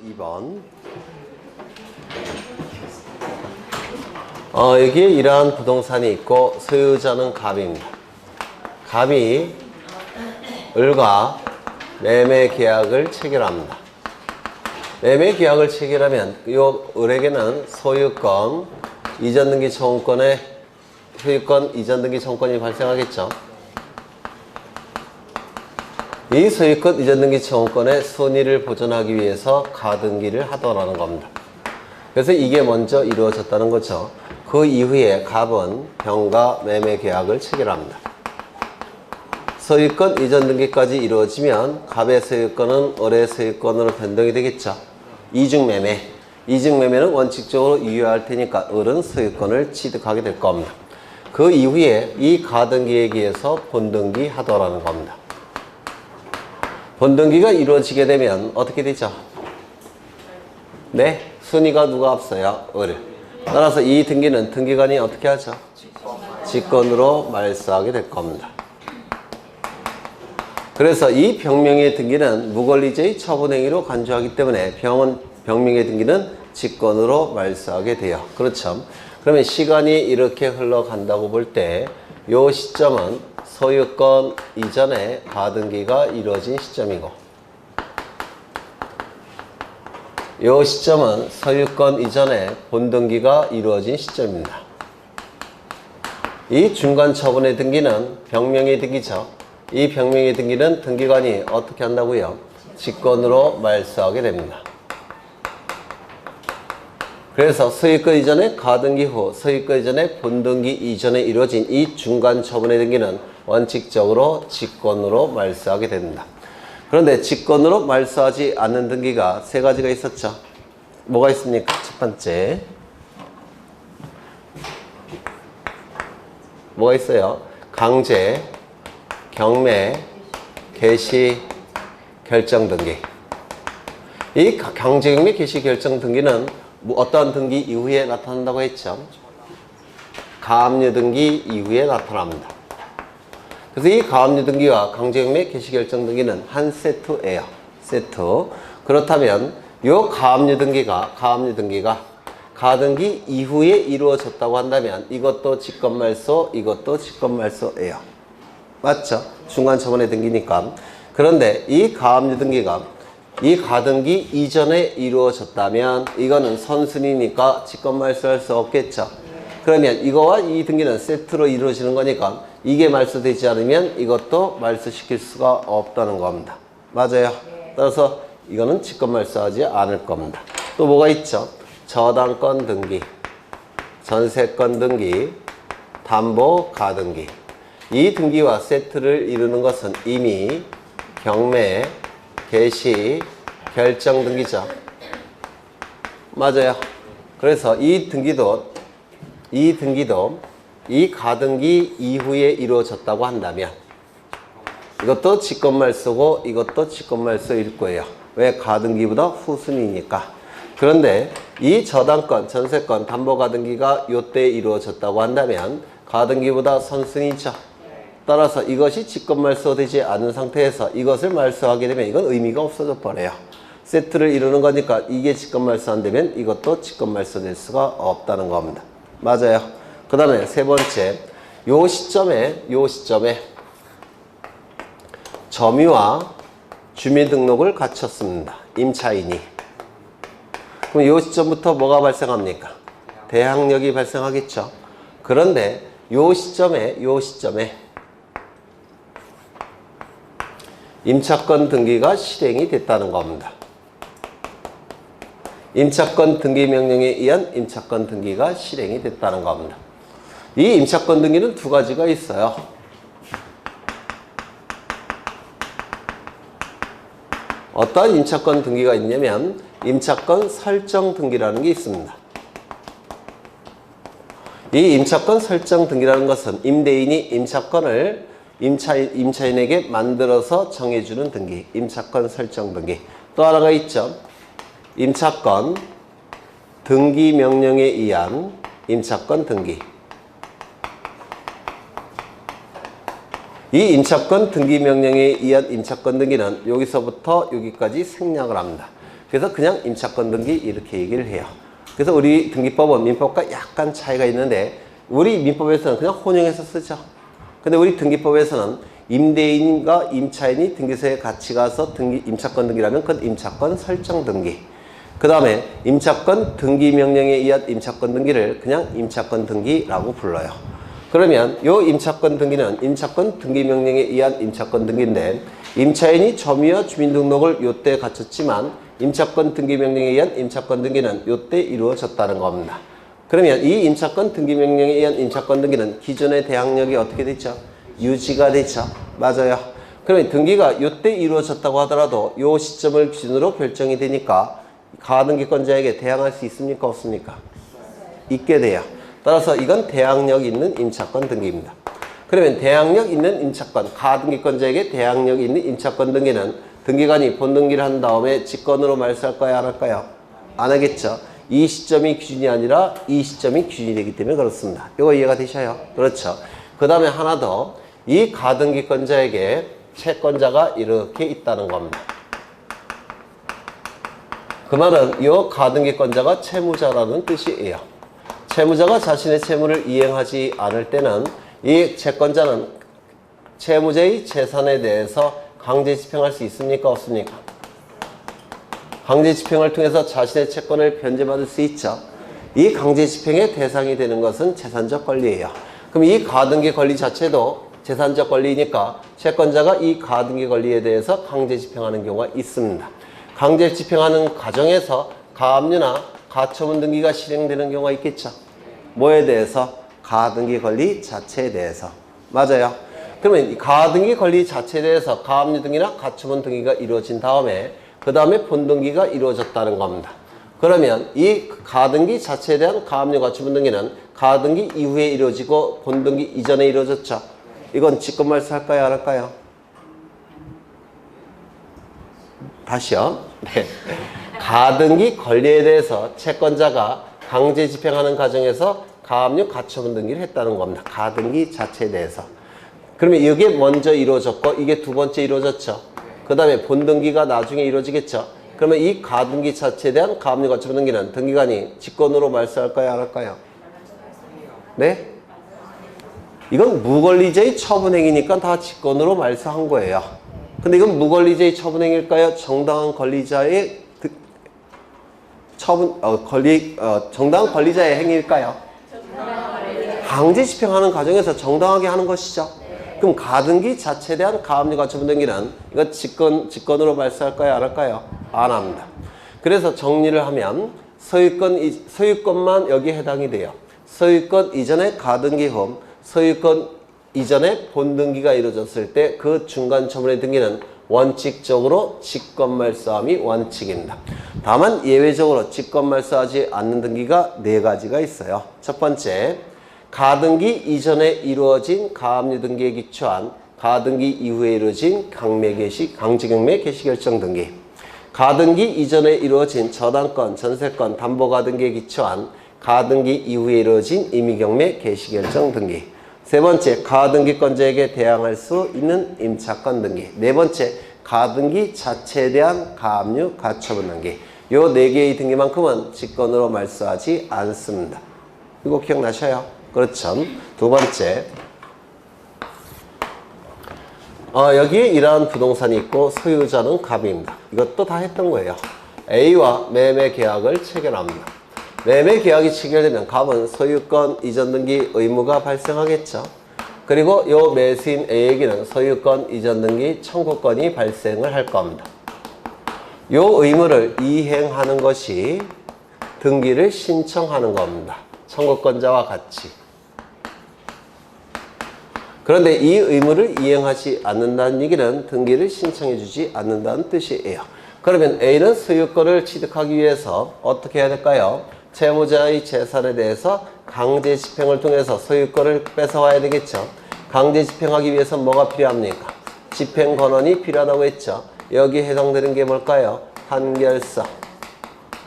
2번. 여기에 이러한 부동산이 있고 소유자는 갑입니다. 갑이 을과 매매 계약을 체결합니다. 매매 계약을 체결하면 이 을에게는 소유권 이전 등기 청구권의 소유권 이전 등기 청구권이 발생하겠죠. 이 소유권 이전 등기 청구권의 순위를 보존하기 위해서 가등기를 하더라는 겁니다. 그래서 이게 먼저 이루어졌다는 거죠. 그 이후에 갑은 병과 매매 계약을 체결합니다. 소유권 이전 등기까지 이루어지면 갑의 소유권은 을의 소유권으로 변동이 되겠죠. 이중매매. 이중매매는 원칙적으로 유효할 테니까 을은 소유권을 취득하게 될 겁니다. 그 이후에 이 가등기에 의해서 본등기 하더라는 겁니다. 본등기가 이루어지게 되면 어떻게 되죠? 네, 순위가 누가 앞서요? 을. 따라서 이 등기는 등기관이 어떻게 하죠? 직권으로 말소하게 될 겁니다. 그래서 이 병명의 등기는 무권리죄의 처분행위로 간주하기 때문에 병명의 등기는 직권으로 말소하게 돼요. 그렇죠? 그러면 시간이 이렇게 흘러간다고 볼 때 이 시점은 소유권 이전에 가등기가 이루어진 시점이고 이 시점은 소유권 이전에 본등기가 이루어진 시점입니다. 이 중간 처분의 등기는 병명의 등기죠. 이 병명의 등기는 등기관이 어떻게 한다고요? 직권으로 말소하게 됩니다. 그래서 소유권 이전에 가등기 후 소유권 이전에 본등기 이전에 이루어진 이 중간 처분의 등기는 원칙적으로 직권으로 말소하게 됩니다. 그런데 직권으로 말소하지 않는 등기가 세 가지가 있었죠. 뭐가 있습니까? 첫 번째 뭐가 있어요? 강제, 경매, 개시, 결정 등기. 이 강제, 경매, 개시, 결정 등기는 어떠한 등기 이후에 나타난다고 했죠? 가압류 등기 이후에 나타납니다. 그래서 이 가압류 등기와 강제, 경매, 개시, 결정 등기는 한 세트예요. 세트. 그렇다면 이 가압류 등기가 가등기 이후에 이루어졌다고 한다면 이것도 직권말소, 이것도 직권말소예요. 맞죠? 중간 처분의 등기니까. 그런데 이 가압류 등기가 이 가등기 이전에 이루어졌다면 이거는 선순위니까 직권말소할 수 없겠죠. 그러면 이거와 이 등기는 세트로 이루어지는 거니까 이게 말소되지 않으면 이것도 말소시킬 수가 없다는 겁니다. 맞아요. 따라서 이거는 직권말소하지 않을 겁니다. 또 뭐가 있죠? 저당권 등기, 전세권 등기, 담보 가등기. 이 등기와 세트를 이루는 것은 이미 경매, 개시, 결정 등기죠. 맞아요. 그래서 이 등기도 이 가등기 이후에 이루어졌다고 한다면 이것도 직권말소고 이것도 직권말소일 거예요. 왜? 가등기보다 후순위니까. 그런데 이 저당권, 전세권, 담보 가등기가 이때 이루어졌다고 한다면 가등기보다 선순위죠. 따라서 이것이 직권말소되지 않은 상태에서 이것을 말소하게 되면 이건 의미가 없어져 버려요. 세트를 이루는 거니까 이게 직권말소 안 되면 이것도 직권말소될 수가 없다는 겁니다. 맞아요. 그 다음에 세 번째, 요 시점에 점유와 주민등록을 갖췄습니다. 임차인이. 그럼 요 시점부터 뭐가 발생합니까? 대항력이 발생하겠죠. 그런데 요 시점에 임차권 등기가 실행이 됐다는 겁니다. 임차권 등기 명령에 의한 임차권 등기가 실행이 됐다는 겁니다. 이 임차권 등기는 두 가지가 있어요. 어떤 임차권 등기가 있냐면 임차권 설정 등기라는 게 있습니다. 이 임차권 설정 등기라는 것은 임대인이 임차권을 임차인에게 만들어서 정해주는 등기, 임차권 설정 등기. 또 하나가 있죠. 임차권 등기 명령에 의한 임차권 등기. 이 임차권 등기 명령에 의한 임차권 등기는 여기서부터 여기까지 생략을 합니다. 그래서 그냥 임차권 등기 이렇게 얘기를 해요. 그래서 우리 등기법은 민법과 약간 차이가 있는데 우리 민법에서는 그냥 혼용해서 쓰죠. 근데 우리 등기법에서는 임대인과 임차인이 등기소에 같이 가서 임차권 등기라면 그건 임차권 설정 등기. 그 다음에 임차권 등기 명령에 의한 임차권 등기를 그냥 임차권 등기라고 불러요. 그러면 요 임차권 등기는 임차권 등기 명령에 의한 임차권 등기인데 임차인이 점유와 주민등록을 요때 갖췄지만 임차권 등기 명령에 의한 임차권 등기는 요때 이루어졌다는 겁니다. 그러면 이 임차권 등기 명령에 의한 임차권 등기는 기존의 대항력이 어떻게 됐죠? 유지가 됐죠. 맞아요. 그러면 등기가 요때 이루어졌다고 하더라도 요 시점을 기준으로 결정이 되니까 가등기권자에게 대항할 수 있습니까? 없습니까? 있게 돼요. 따라서 이건 대항력 있는 임차권 등기입니다. 그러면 대항력 있는 임차권, 가등기권자에게 대항력 있는 임차권 등기는 등기관이 본등기를 한 다음에 직권으로 말소할까요? 안 할까요? 안 하겠죠. 이 시점이 기준이 아니라 이 시점이 기준이 되기 때문에 그렇습니다. 이거 이해가 되셔요? 그렇죠. 그 다음에 하나 더, 이 가등기권자에게 채권자가 이렇게 있다는 겁니다. 그 말은 이 가등기권자가 채무자라는 뜻이에요. 채무자가 자신의 채무를 이행하지 않을 때는 이 채권자는 채무자의 재산에 대해서 강제 집행할 수 있습니까? 없습니까? 강제 집행을 통해서 자신의 채권을 변제받을 수 있죠. 이 강제 집행의 대상이 되는 것은 재산적 권리예요. 그럼 이 가등기 권리 자체도 재산적 권리니까 채권자가 이 가등기 권리에 대해서 강제 집행하는 경우가 있습니다. 강제 집행하는 과정에서 가압류나 가처분 등기가 실행되는 경우가 있겠죠. 뭐에 대해서? 가등기 권리 자체에 대해서. 맞아요. 그러면 이 가등기 권리 자체에 대해서 가압류 등기나 가처분 등기가 이루어진 다음에 그 다음에 본등기가 이루어졌다는 겁니다. 그러면 이 가등기 자체에 대한 가압류 가처분 등기는 가등기 이후에 이루어지고 본등기 이전에 이루어졌죠. 이건 직권말소 할까요? 안 할까요? 다시요. 네. 가등기 권리에 대해서 채권자가 강제 집행하는 과정에서 가압류 가처분 등기를 했다는 겁니다. 가등기 자체에 대해서. 그러면 이게 먼저 이루어졌고 이게 두 번째 이루어졌죠. 그 다음에 본등기가 나중에 이루어지겠죠. 그러면 이 가등기 자체에 대한 가압류 가처분 등기는 등기관이 직권으로 말소할까요? 안 할까요? 네? 이건 무권리자의 처분행위니까 다 직권으로 말소한 거예요. 근데 이건 무권리자의 처분행위일까요? 정당한 권리자의 정당한 권리자의 행위일까요? 강제 집행하는 과정에서 정당하게 하는 것이죠. 그럼 가등기 자체에 대한 가압류 가처분 등기는 이거 직권으로 말소할까요? 안 할까요? 안 합니다. 그래서 정리를 하면 소유권만 여기에 해당이 돼요. 소유권 이전에 가등기 후 소유권 이전에 본등기가 이루어졌을 때 그 중간 처분의 등기는 원칙적으로 직권말소함이 원칙입니다. 다만 예외적으로 직권말소하지 않는 등기가 4가지가 있어요. 첫 번째, 가등기 이전에 이루어진 가압류 등기에 기초한 가등기 이후에 이루어진 강제경매 개시결정 등기, 가등기 이전에 이루어진 저당권, 전세권, 담보가등기에 기초한 가등기 이후에 이루어진 임의경매 개시결정 등기, 세 번째, 가등기권자에게 대항할 수 있는 임차권 등기, 네 번째, 가등기 자체에 대한 가압류 가처분 등기. 요 4개의 등기만큼은 직권으로 말소하지 않습니다. 이거 기억나셔요? 그렇죠. 두 번째, 여기에 이러한 부동산이 있고 소유자는 갑입니다. 이것도 다 했던 거예요. A와 매매 계약을 체결합니다. 매매 계약이 체결되면 갑은 소유권 이전 등기 의무가 발생하겠죠. 그리고 요 매수인 A에게는 소유권 이전 등기 청구권이 발생을 할 겁니다. 요 의무를 이행하는 것이 등기를 신청하는 겁니다. 청구권자와 같이. 그런데 이 의무를 이행하지 않는다는 얘기는 등기를 신청해 주지 않는다는 뜻이에요. 그러면 A는 소유권을 취득하기 위해서 어떻게 해야 될까요? 채무자의 재산에 대해서 강제 집행을 통해서 소유권을 뺏어와야 되겠죠. 강제 집행하기 위해서 뭐가 필요합니까? 집행권원이 필요하다고 했죠. 여기에 해당되는 게 뭘까요? 판결서.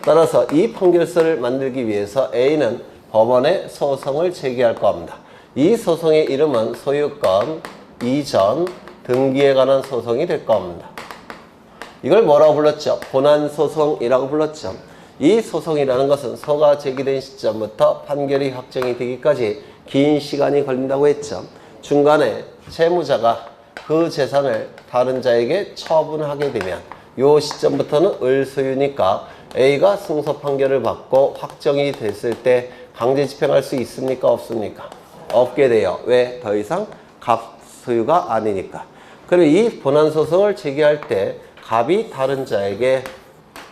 따라서 이 판결서를 만들기 위해서 A는 법원에 소송을 제기할 겁니다. 이 소송의 이름은 소유권 이전 등기에 관한 소송이 될 겁니다. 이걸 뭐라고 불렀죠? 본안소송이라고 불렀죠. 이 소송이라는 것은 소가 제기된 시점부터 판결이 확정이 되기까지 긴 시간이 걸린다고 했죠. 중간에 채무자가 그 재산을 다른 자에게 처분하게 되면 이 시점부터는 을소유니까 A가 승소 판결을 받고 확정이 됐을 때 강제 집행할 수 있습니까? 없습니까? 없게 돼요. 왜? 더 이상 갑 소유가 아니니까. 그리고 이 본안소송을 제기할 때 갑이 다른 자에게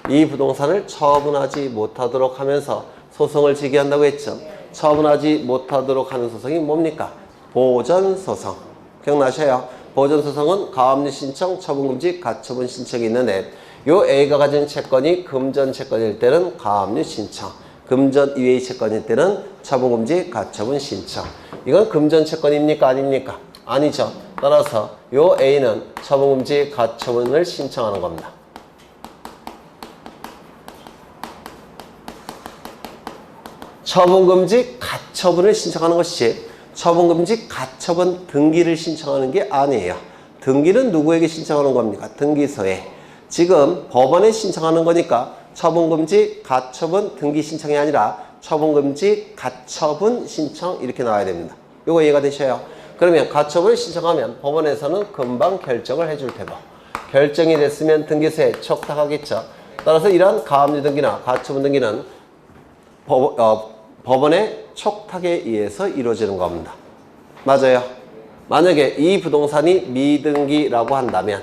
이 부동산을 처분하지 못하도록 하면서 소송을 제기한다고 했죠. 처분하지 못하도록 하는 소송이 뭡니까? 보전소송. 기억나셔요? 보전소송은 가압류 신청, 처분금지, 가처분 신청이 있는데 요 A가 가진 채권이 금전 채권일 때는 가압류 신청, 금전 이외의 채권일 때는 처분금지, 가처분 신청. 이건 금전 채권입니까? 아닙니까? 아니죠. 따라서 요 A는 처분금지, 가처분을 신청하는 겁니다. 처분금지, 가처분을 신청하는 것이지 처분금지, 가처분 등기를 신청하는 게 아니에요. 등기는 누구에게 신청하는 겁니까? 등기소에. 지금 법원에 신청하는 거니까 처분금지, 가처분, 등기 신청이 아니라 처분금지, 가처분 신청 이렇게 나와야 됩니다. 이거 이해가 되셔요? 그러면 가처분을 신청하면 법원에서는 금방 결정을 해줄 테고 결정이 됐으면 등기소에 촉탁하겠죠. 따라서 이러한 가압류 등기나 가처분 등기는 법원의 촉탁에 의해서 이루어지는 겁니다. 맞아요. 만약에 이 부동산이 미등기라고 한다면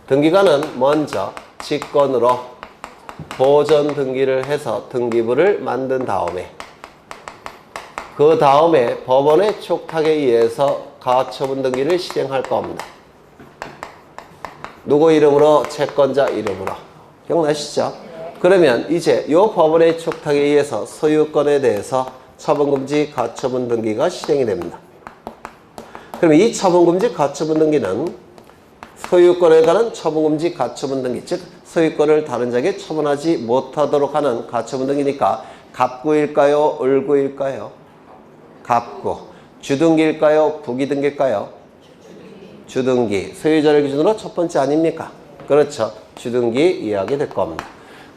등기관은 먼저 직권으로 보전 등기를 해서 등기부를 만든 다음에 그 다음에 법원의 촉탁에 의해서 가처분 등기를 실행할 겁니다. 누구 이름으로? 채권자 이름으로. 기억나시죠? 그러면 이제 이 법원의 촉탁에 의해서 소유권에 대해서 처분금지, 가처분 등기가 실행이 됩니다. 그럼 이 처분금지, 가처분 등기는 소유권에 관한 처분금지, 가처분 등기, 즉 소유권을 다른 자에게 처분하지 못하도록 하는 가처분 등기니까 갑구일까요? 을구일까요? 갑구. 주등기일까요? 부기등기일까요? 주등기. 소유자를 기준으로 첫 번째 아닙니까? 그렇죠. 주등기 이해하게 될 겁니다.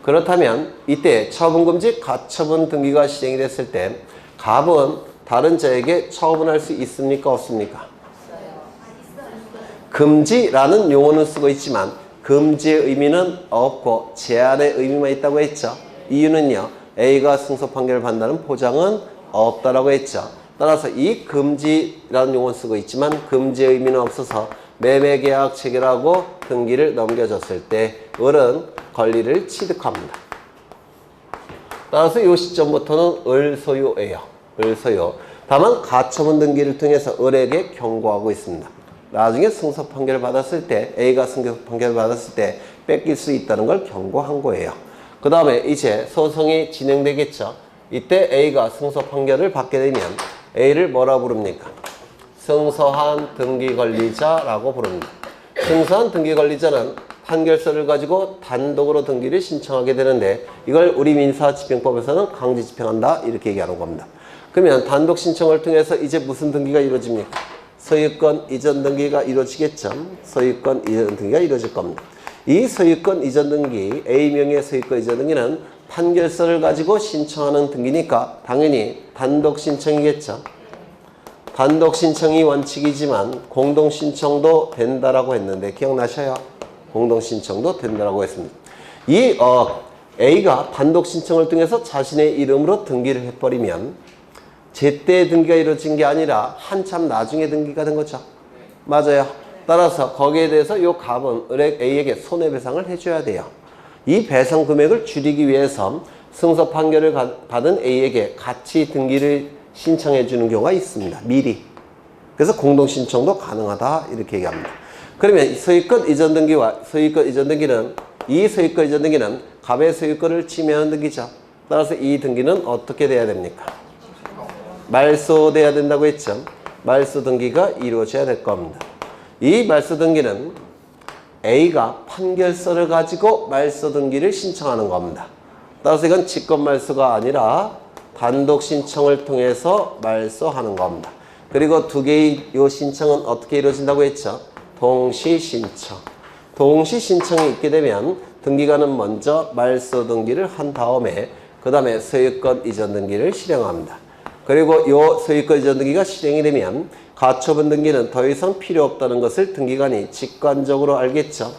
그렇다면 이때 처분금지, 가처분 등기가 시행이 됐을 때 갑은 다른 자에게 처분할 수 있습니까? 없습니까? 금지라는 용어는 쓰고 있지만 금지의 의미는 없고 제한의 의미만 있다고 했죠. 이유는요. A가 승소 판결을 받는다는 보장은 없다라고 했죠. 따라서 이 금지라는 용어는 쓰고 있지만 금지의 의미는 없어서 매매계약 체결하고 등기를 넘겨줬을 때 을은 권리를 취득합니다. 따라서 이 시점부터는 을 소유예요. 을 소유. 다만 가처분 등기를 통해서 을에게 경고하고 있습니다. 나중에 승소 판결을 받았을 때 A가 승소 판결을 받았을 때 뺏길 수 있다는 걸 경고한 거예요. 그 다음에 이제 소송이 진행되겠죠. 이때 A가 승소 판결을 받게 되면 A를 뭐라 부릅니까? 승소한 등기권리자라고 부릅니다. 승소한 등기권리자는 판결서를 가지고 단독으로 등기를 신청하게 되는데 이걸 우리 민사집행법에서는 강제 집행한다 이렇게 얘기하는 겁니다. 그러면 단독 신청을 통해서 이제 무슨 등기가 이루어집니까? 소유권 이전 등기가 이루어지겠죠. 소유권 이전 등기가 이루어질 겁니다. 이 소유권 이전 등기, A명의 소유권 이전 등기는 판결서를 가지고 신청하는 등기니까 당연히 단독 신청이겠죠. 단독 신청이 원칙이지만 공동 신청도 된다라고 했는데 기억나셔요? 공동 신청도 된다라고 했습니다. 이 A가 단독 신청을 통해서 자신의 이름으로 등기를 해버리면 제때 등기가 이루어진 게 아니라 한참 나중에 등기가 된 거죠. 맞아요. 따라서 거기에 대해서 이 갑은 A에게 손해배상을 해줘야 돼요. 이 배상 금액을 줄이기 위해서 승소 판결을 받은 A에게 같이 등기를 신청해 주는 경우가 있습니다. 미리. 그래서 공동신청도 가능하다 이렇게 얘기합니다. 그러면 소유권 이전 등기와 소유권 이전 등기는 이 소유권 이전 등기는 갑의 소유권을 침해하는 등기죠. 따라서 이 등기는 어떻게 돼야 됩니까? 말소돼야 된다고 했죠. 말소 등기가 이루어져야 될 겁니다. 이 말소 등기는 A가 판결서를 가지고 말소 등기를 신청하는 겁니다. 따라서 이건 직권 말소가 아니라 단독 신청을 통해서 말소하는 겁니다. 그리고 두 개의 이 신청은 어떻게 이루어진다고 했죠? 동시 신청. 동시 신청이 있게 되면 등기관은 먼저 말소 등기를 한 다음에 그 다음에 소유권 이전 등기를 실행합니다. 그리고 이 소유권 이전 등기가 실행이 되면 가처분 등기는 더 이상 필요 없다는 것을 등기관이 직관적으로 알겠죠.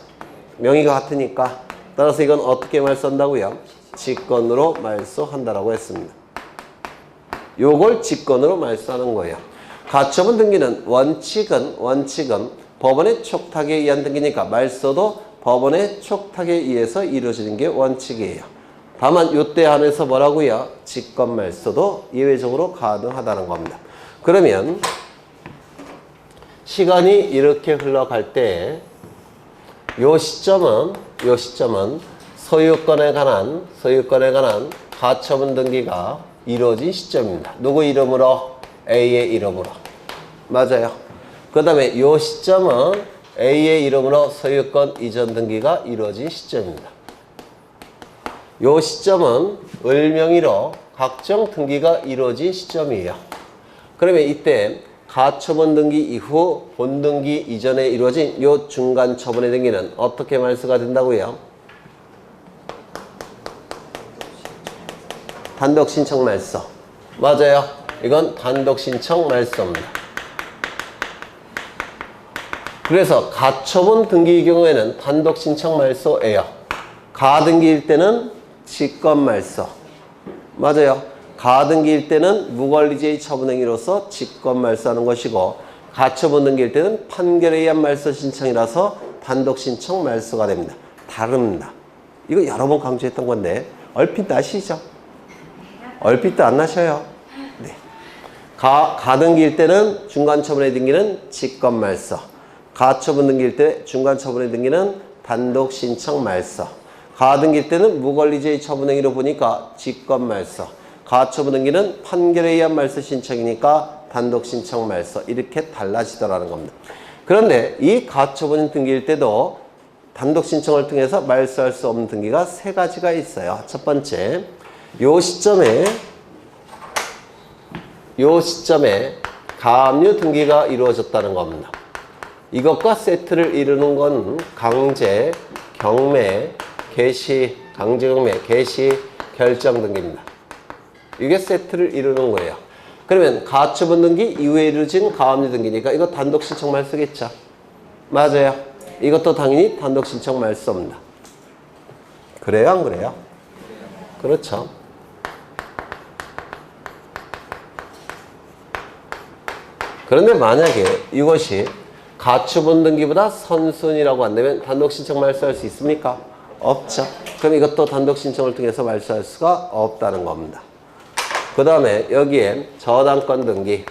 명의가 같으니까. 따라서 이건 어떻게 말소한다고요? 직권으로 말소한다라고 했습니다. 요걸 직권으로 말소하는 거예요. 가처분 등기는 원칙은 법원의 촉탁에 의한 등기니까 말소도 법원의 촉탁에 의해서 이루어지는 게 원칙이에요. 다만 요때 한해서 뭐라고요? 직권 말소도 예외적으로 가능하다는 겁니다. 그러면 시간이 이렇게 흘러갈 때 요 시점은 소유권에 관한 가처분 등기가 이루어진 시점입니다. 누구 이름으로? A의 이름으로. 맞아요. 그 다음에 요 시점은 A의 이름으로 소유권 이전 등기가 이루어진 시점입니다. 요 시점은 을 명의로 각종 등기가 이루어진 시점이에요. 그러면 이때 가처분 등기 이후 본등기 이전에 이루어진 요 중간 처분의 등기는 어떻게 말소가 된다고요? 단독 신청 말소. 맞아요. 이건 단독 신청 말소입니다. 그래서 가처분 등기의 경우에는 단독 신청 말소예요. 가등기일 때는 직권 말소. 맞아요. 가등기일 때는 무권리제의 처분행위로서 직권 말소하는 것이고 가처분 등기일 때는 판결에 의한 말소 신청이라서 단독 신청 말소가 됩니다. 다릅니다. 이거 여러 번 강조했던 건데 얼핏 아시죠? 얼핏도 안 나셔요. 네. 가등기일 때는 중간 처분의 등기는 직권 말소. 가처분 등기일 때 중간 처분의 등기는 단독 신청 말소. 가등기일 때는 무권리제의 처분행위로 보니까 직권 말소. 가처분 등기는 판결에 의한 말소 신청이니까 단독 신청 말소. 이렇게 달라지더라는 겁니다. 그런데 이 가처분 등기일 때도 단독 신청을 통해서 말소할 수 없는 등기가 세 가지가 있어요. 첫 번째, 요 시점에 가압류 등기가 이루어졌다는 겁니다. 이것과 세트를 이루는 건 강제, 경매, 개시, 강제 경매, 개시, 결정 등기입니다. 이게 세트를 이루는 거예요. 그러면 가처분 등기 이후에 이루어진 가압류 등기니까 이거 단독 신청 말소겠죠? 맞아요. 이것도 당연히 단독 신청 말소입니다. 그래요, 안 그래요? 그렇죠. 그런데 만약에 이것이 가처분 등기보다 선순위라고 한다면 단독 신청 말소할 수 있습니까? 없죠. 그럼 이것도 단독 신청을 통해서 말소할 수가 없다는 겁니다. 그 다음에 여기에 저당권 등기,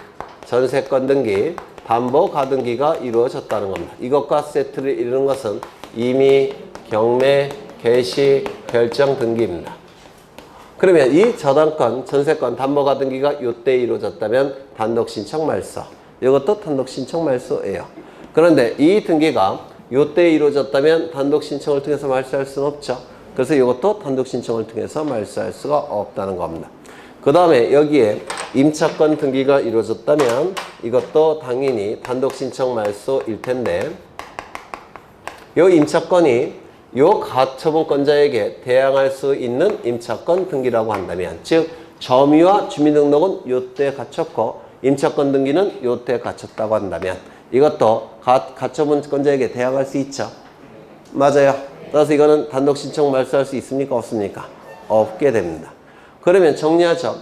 전세권 등기, 담보 가등기가 이루어졌다는 겁니다. 이것과 세트를 이루는 것은 임의, 경매, 개시, 결정 등기입니다. 그러면 이 저당권, 전세권, 담보 가등기가 이때 이루어졌다면 단독 신청 말소. 이것도 단독 신청 말소예요. 그런데 이 등기가 이때 이루어졌다면 단독 신청을 통해서 말소할 수는 없죠. 그래서 이것도 단독 신청을 통해서 말소할 수가 없다는 겁니다. 그 다음에 여기에 임차권 등기가 이루어졌다면 이것도 당연히 단독 신청 말소일 텐데 이 임차권이 이 가처분권자에게 대항할 수 있는 임차권 등기라고 한다면, 즉 점유와 주민등록은 이때 갖췄고 임차권 등기는 이때 갖췄다고 한다면 이것도 가처분권자에게 대항할 수 있죠. 맞아요. 따라서 이거는 단독 신청 말소할 수 있습니까? 없습니까? 없게 됩니다. 그러면 정리하죠.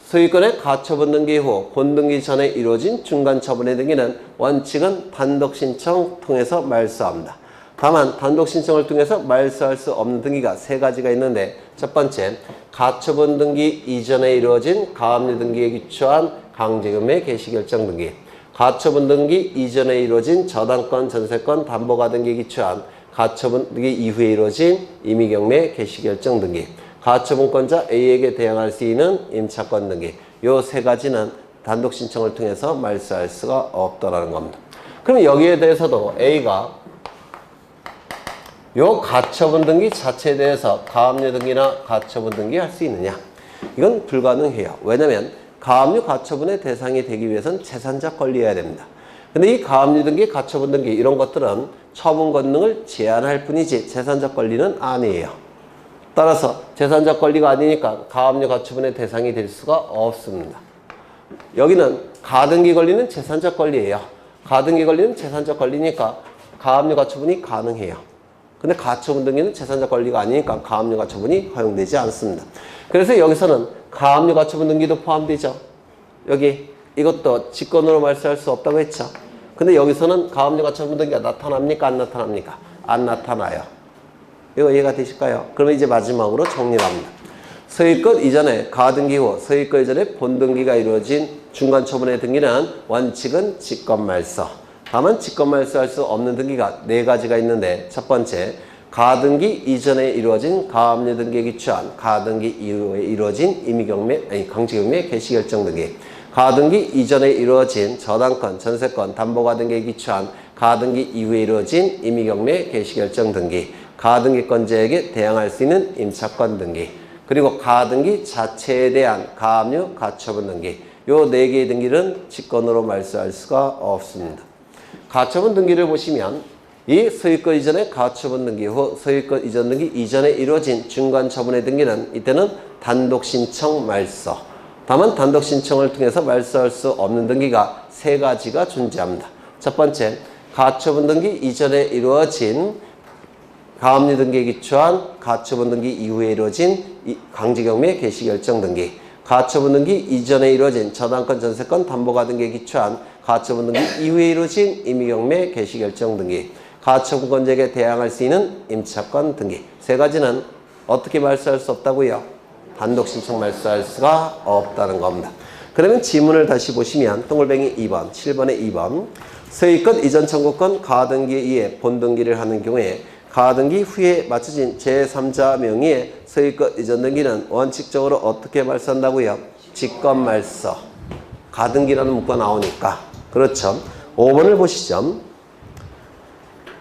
소유권의 가처분 등기 후 본등기 전에 이루어진 중간 처분의 등기는 원칙은 단독 신청 통해서 말소합니다. 다만 단독 신청을 통해서 말소할 수 없는 등기가 세 가지가 있는데, 첫 번째, 가처분 등기 이전에 이루어진 가압류 등기에 기초한 강제금의 개시결정 등기, 가처분 등기 이전에 이루어진 저당권, 전세권, 담보가 등기에 기초한 가처분 등기 이후에 이루어진 임의경매 개시결정 등기, 가처분권자 A에게 대항할 수 있는 임차권 등기, 요 세 가지는 단독 신청을 통해서 말소할 수가 없다라는 겁니다. 그럼 여기에 대해서도 A가 요 가처분 등기 자체에 대해서 가압류 등기나 가처분 등기 할 수 있느냐? 이건 불가능해요. 왜냐면 가압류 가처분의 대상이 되기 위해서는 제3자 권리여야 됩니다. 근데 이 가압류 등기, 가처분 등기 이런 것들은 처분 권능을 제한할 뿐이지 재산적 권리는 아니에요. 따라서 재산적 권리가 아니니까 가압류 가처분의 대상이 될 수가 없습니다. 여기는 가등기 권리는 재산적 권리예요. 가등기 권리는 재산적 권리니까 가압류 가처분이 가능해요. 근데 가처분 등기는 재산적 권리가 아니니까 가압류 가처분이 허용되지 않습니다. 그래서 여기서는 가압류 가처분 등기도 포함되죠. 여기 이것도 직권으로 말소할 수 없다고 했죠. 근데 여기서는 가압류 가처분 등기가 나타납니까? 안 나타납니까? 안 나타나요. 이거 이해가 되실까요? 그러면 이제 마지막으로 정리를 합니다. 소유권 이전에 가등기 후 소유권 이전에 본등기가 이루어진 중간처분의 등기는 원칙은 직권말소. 다만 직권말소할 수 없는 등기가 4가지가 있는데 첫 번째, 가등기 이전에 이루어진 가압류 등기에 기초한 가등기 이후에 이루어진 강제경매 개시결정 등기. 가등기 이전에 이루어진 저당권, 전세권, 담보가 등기에 기초한 가등기 이후에 이루어진 임의경매 개시결정 등기. 가등기권자에게 대항할 수 있는 임차권 등기. 그리고 가등기 자체에 대한 가압류 가처분 등기. 요 4개의 등기는 직권으로 말소할 수가 없습니다. 가처분 등기를 보시면 이 소유권 이전의 가처분 등기 후 소유권 이전 등기 이전에 이루어진 중간 처분의 등기는 이때는 단독 신청 말소. 다만 단독 신청을 통해서 말소할 수 없는 등기가 3가지가 존재합니다. 첫 번째, 가처분 등기 이전에 이루어진 가압류 등기에 기초한 가처분 등기 이후에 이루어진 강제경매 개시결정 등기. 가처분 등기 이전에 이루어진 저당권, 전세권, 담보가 등기에 기초한 가처분 등기 이후에 이루어진 임의경매 개시결정 등기. 가처분권자에게 대항할 수 있는 임차권 등기. 3가지는 어떻게 말소할 수 없다고요? 단독 신청 말소할 수가 없다는 겁니다. 그러면 지문을 다시 보시면 동글뱅이 2번, 7번에 2번. 소유권 이전 청구권 가등기에 의해 본등기를 하는 경우에 가등기 후에 맞춰진 제3자 명의의 소유권 이전 등기는 원칙적으로 어떻게 말소한다고요? 직권말소. 가등기라는 문구가 나오니까. 그렇죠. 5번을 보시죠.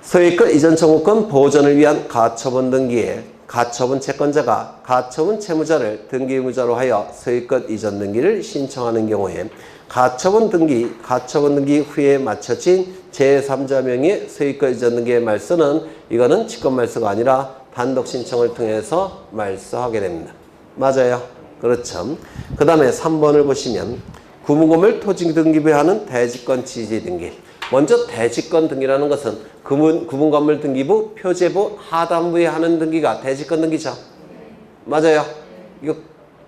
소유권 이전 청구권 보전을 위한 가처분 등기에 가처분 채권자가 가처분 채무자를 등기 의무자로 하여 소유권 이전 등기를 신청하는 경우에 가처분 등기 후에 맞춰진 제3자 명의의 소유권 이전 등기의 말소는 이거는 직권말소가 아니라 단독 신청을 통해서 말소하게 됩니다. 맞아요. 그렇죠. 그 다음에 3번을 보시면 구분건물 토지 등기부에 하는 대지권 지지 등기. 먼저 대지권 등기라는 것은 구분건물 등기부, 표제부, 하단부에 하는 등기가 대지권 등기죠. 맞아요. 이거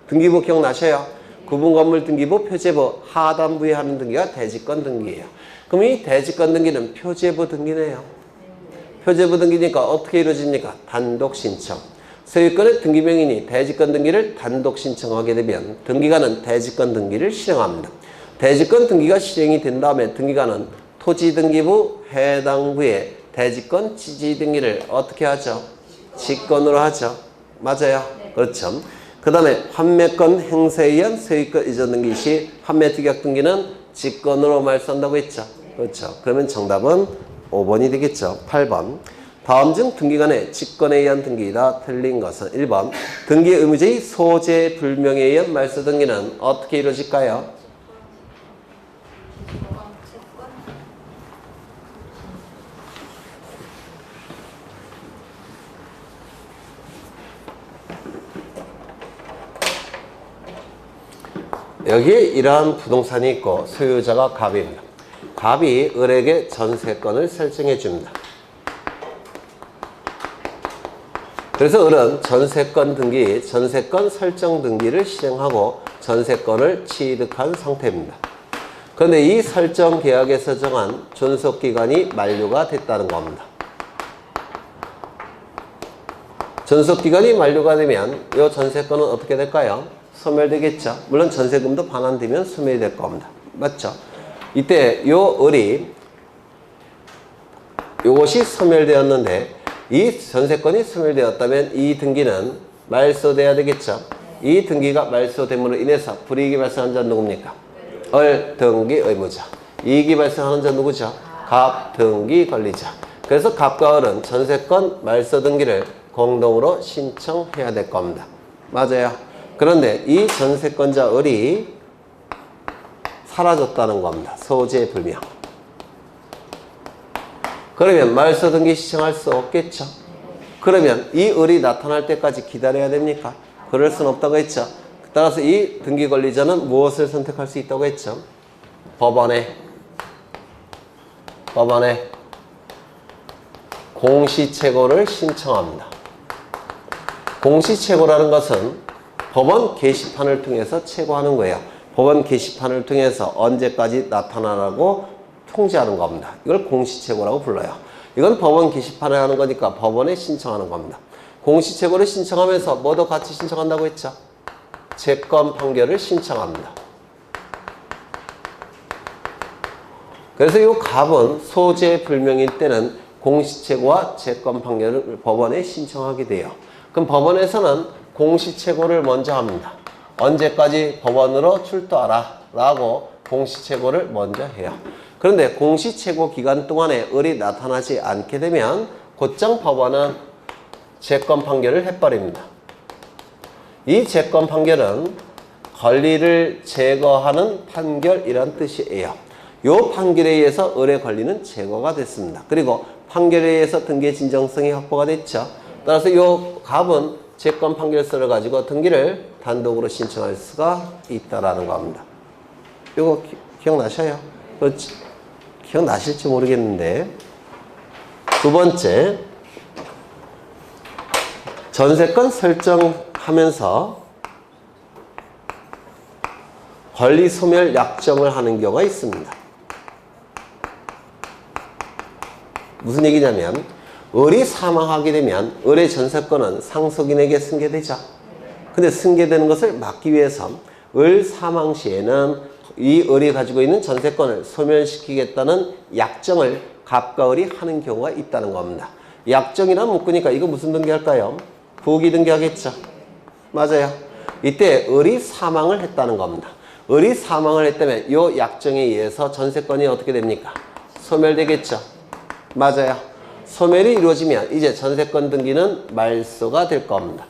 등기부 기억나셔요? 구분건물 등기부, 표제부, 하단부에 하는 등기가 대지권 등기예요. 그럼 이 대지권 등기는 표제부 등기네요. 표제부 등기니까 어떻게 이루어집니까? 단독 신청. 소유권의 등기명인이 대지권 등기를 단독 신청하게 되면 등기관은 대지권 등기를 실행합니다. 대지권 등기가 실행이 된 다음에 등기관은 토지등기부 해당 부의 대지권 지지 등기를 어떻게 하죠? 직권으로 하죠. 맞아요. 그렇죠. 그 다음에 환매권 행사에 의한 소유권 이전 등기 시 환매특약 등기는 직권으로 말소한다고 했죠. 그렇죠. 그러면 정답은 5번이 되겠죠. 8번. 다음 중 등기관의 직권에 의한 등기이다. 틀린 것은 1번. 등기 의무자의 소재 불명에 의한 말소 등기는 어떻게 이루어질까요? 여기에 이러한 부동산이 있고 소유자가 갑입니다. 갑이 을에게 전세권을 설정해 줍니다. 그래서 을은 전세권 등기, 전세권 설정 등기를 실행하고 전세권을 취득한 상태입니다. 그런데 이 설정 계약에서 정한 존속기간이 만료가 됐다는 겁니다. 존속기간이 만료가 되면 이 전세권은 어떻게 될까요? 소멸되겠죠. 물론 전세금도 반환되면 소멸이 될 겁니다. 맞죠? 이때 요 을이 요것이 소멸되었는데 이 전세권이 소멸되었다면 이 등기는 말소돼야 되겠죠. 이 등기가 말소됨으로 인해서 불이익이 발생한 자는 누굽니까? 을 등기 의무자. 이익이 발생하는 자는 누구죠? 갑 등기 권리자. 그래서 갑과 을은 전세권 말소 등기를 공동으로 신청해야 될 겁니다. 맞아요. 그런데 이 전세권자 을이 사라졌다는 겁니다. 소재 불명. 그러면 말소 등기 신청할 수 없겠죠. 그러면 이 을이 나타날 때까지 기다려야 됩니까? 그럴 수는 없다고 했죠. 따라서 이 등기 권리자는 무엇을 선택할 수 있다고 했죠? 법원에 공시채고를 신청합니다. 공시채고라는 것은 법원 게시판을 통해서 채고하는 거예요. 법원 게시판을 통해서 언제까지 나타나라고 통지하는 겁니다. 이걸 공시채고라고 불러요. 이건 법원 게시판에 하는 거니까 법원에 신청하는 겁니다. 공시채고를 신청하면서 뭐도 같이 신청한다고 했죠? 채권 판결을 신청합니다. 그래서 이 갑은 소재 불명일 때는 공시채고와 채권 판결을 법원에 신청하게 돼요. 그럼 법원에서는 공시채고를 먼저 합니다. 언제까지 법원으로 출두하라 라고 공시채고를 먼저 해요. 그런데 공시채고 기간 동안에 을이 나타나지 않게 되면 곧장 법원은 채권 판결을 해버립니다. 이 채권 판결은 권리를 제거하는 판결이란 뜻이에요. 이 판결에 의해서 을의 권리는 제거가 됐습니다. 그리고 판결에 의해서 등기의 진정성이 확보가 됐죠. 따라서 이 갑은 채권 판결서를 가지고 등기를 단독으로 신청할 수가 있다라는 겁니다. 이거 기억나셔요? 기억나실지 모르겠는데, 두 번째, 전세권 설정하면서 권리 소멸 약정을 하는 경우가 있습니다. 무슨 얘기냐면 을이 사망하게 되면 을의 전세권은 상속인에게 승계되죠. 근데 승계되는 것을 막기 위해서 을 사망 시에는 이 을이 가지고 있는 전세권을 소멸시키겠다는 약정을 갑과 을이 하는 경우가 있다는 겁니다. 약정이란 묶으니까 이거 무슨 등기할까요? 부기 등기하겠죠. 맞아요. 이때 을이 사망을 했다는 겁니다. 을이 사망을 했다면 이 약정에 의해서 전세권이 어떻게 됩니까? 소멸되겠죠. 맞아요. 소멸이 이루어지면 이제 전세권 등기는 말소가 될 겁니다.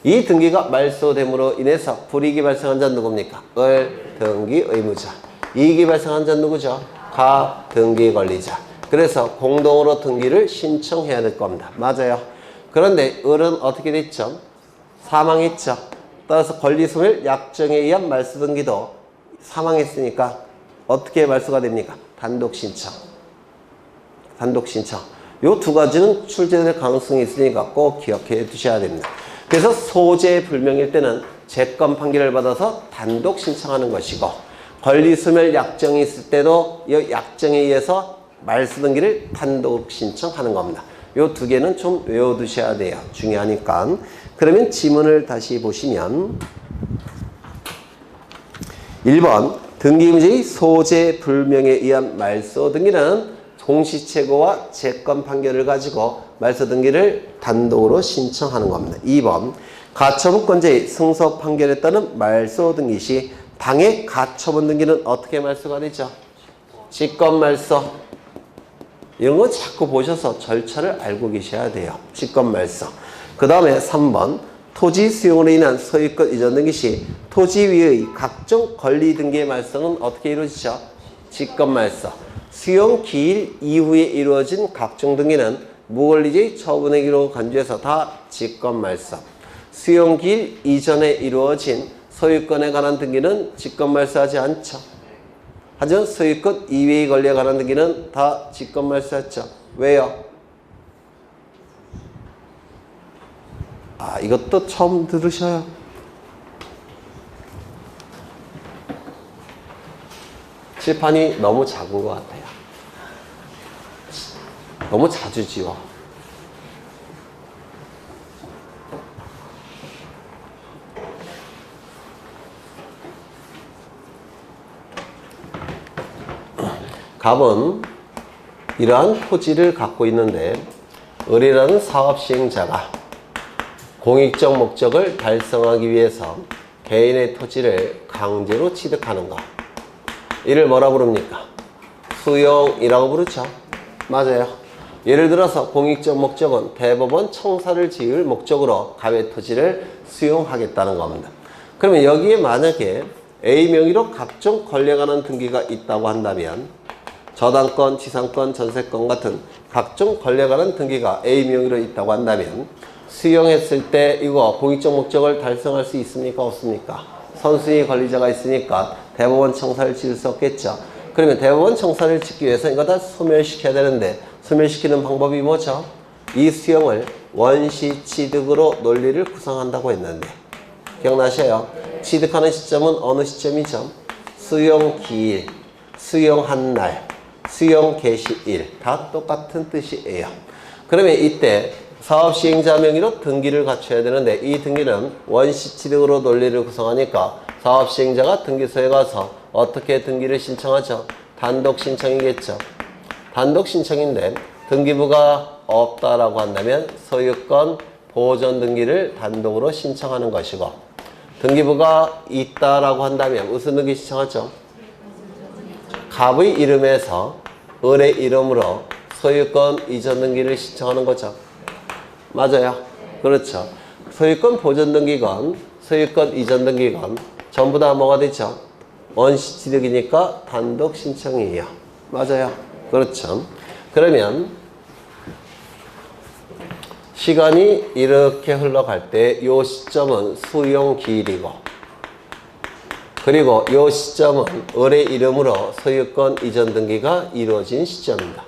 이 등기가 말소됨으로 인해서 불이익이 발생한 자는 누굽니까? 을 등기 의무자. 이익이 발생한 자는 누구죠? 가 등기 권리자. 그래서 공동으로 등기를 신청해야 될 겁니다. 맞아요. 그런데 을은 어떻게 됐죠? 사망했죠. 따라서 권리소멸 약정에 의한 말소 등기도 사망했으니까 어떻게 말소가 됩니까? 단독 신청. 단독 신청. 요 두 가지는 출제될 가능성이 있으니까 꼭 기억해 두셔야 됩니다. 그래서 소재 불명일 때는 채권 판결을 받아서 단독 신청하는 것이고, 권리소멸 약정이 있을 때도 이 약정에 의해서 말소 등기를 단독 신청하는 겁니다. 요 두 개는 좀 외워두셔야 돼요. 중요하니까. 그러면 지문을 다시 보시면 1번 등기문제의 소재 불명에 의한 말소 등기는 공시채고와 채권 판결을 가지고 말소 등기를 단독으로 신청하는 겁니다. 2번 가처분권자의 승소 판결에 따른 말소 등기 시 당해 가처분 등기는 어떻게 말소가 되죠? 직권말소. 이런 거 자꾸 보셔서 절차를 알고 계셔야 돼요. 직권말소. 그 다음에 3번 토지 수용으로 인한 소유권 이전 등기 시 토지 위의 각종 권리 등기의 말소는 어떻게 이루어지죠? 직권말소. 수용 기일 이후에 이루어진 각종 등기는 무권리자의 처분행위로 간주해서 다 직권말소. 수용 기일 이전에 이루어진 소유권에 관한 등기는 직권말소하지 않죠. 하지만 소유권 이외의 권리에 관한 등기는 다 직권말소했죠. 왜요? 이것도 처음 들으셔요. 칠판이 너무 작은 것 같아요. 너무 자주 지워. 갑은 이러한 토지를 갖고 있는데 을이라는 사업 시행자가 공익적 목적을 달성하기 위해서 개인의 토지를 강제로 취득하는 것. 이를 뭐라 부릅니까? 수용이라고 부르죠. 맞아요. 예를 들어서 공익적 목적은 대법원 청사를 지을 목적으로 갑의 토지를 수용하겠다는 겁니다. 그러면 여기에 만약에 A 명의로 각종 권리에 관한 등기가 있다고 한다면 저당권, 지상권, 전세권 같은 각종 권리에 관한 등기가 A 명의로 있다고 한다면 수용했을 때 이거 공익적 목적을 달성할 수 있습니까? 없습니까? 선순위 권리자가 있으니까 대법원 청사를 지을 수 없겠죠. 그러면 대법원 청사를 짓기 위해서 이거 다 소멸시켜야 되는데 소멸시키는 방법이 뭐죠? 이 수용을 원시 취득으로 논리를 구성한다고 했는데 기억나셔요? 취득하는 시점은 어느 시점이죠? 수용 기일, 수용한 날, 수용 개시일 다 똑같은 뜻이에요. 그러면 이때 사업시행자 명의로 등기를 갖춰야 되는데 이 등기는 원시 취득으로 논리를 구성하니까 사업시행자가 등기소에 가서 어떻게 등기를 신청하죠? 단독 신청이겠죠. 단독 신청인데 등기부가 없다라고 한다면 소유권 보존 등기를 단독으로 신청하는 것이고 등기부가 있다라고 한다면 무슨 등기 신청하죠? 갑의 이름에서 을의 이름으로 소유권 이전 등기를 신청하는 거죠. 맞아요. 그렇죠. 소유권 보존 등기건 소유권 이전 등기건 전부 다 뭐가 되죠? 원시 취득이니까 단독 신청이에요. 맞아요. 그렇죠. 그러면 시간이 이렇게 흘러갈 때 이 시점은 수용 기일이고 그리고 이 시점은 을의 이름으로 소유권 이전 등기가 이루어진 시점입니다.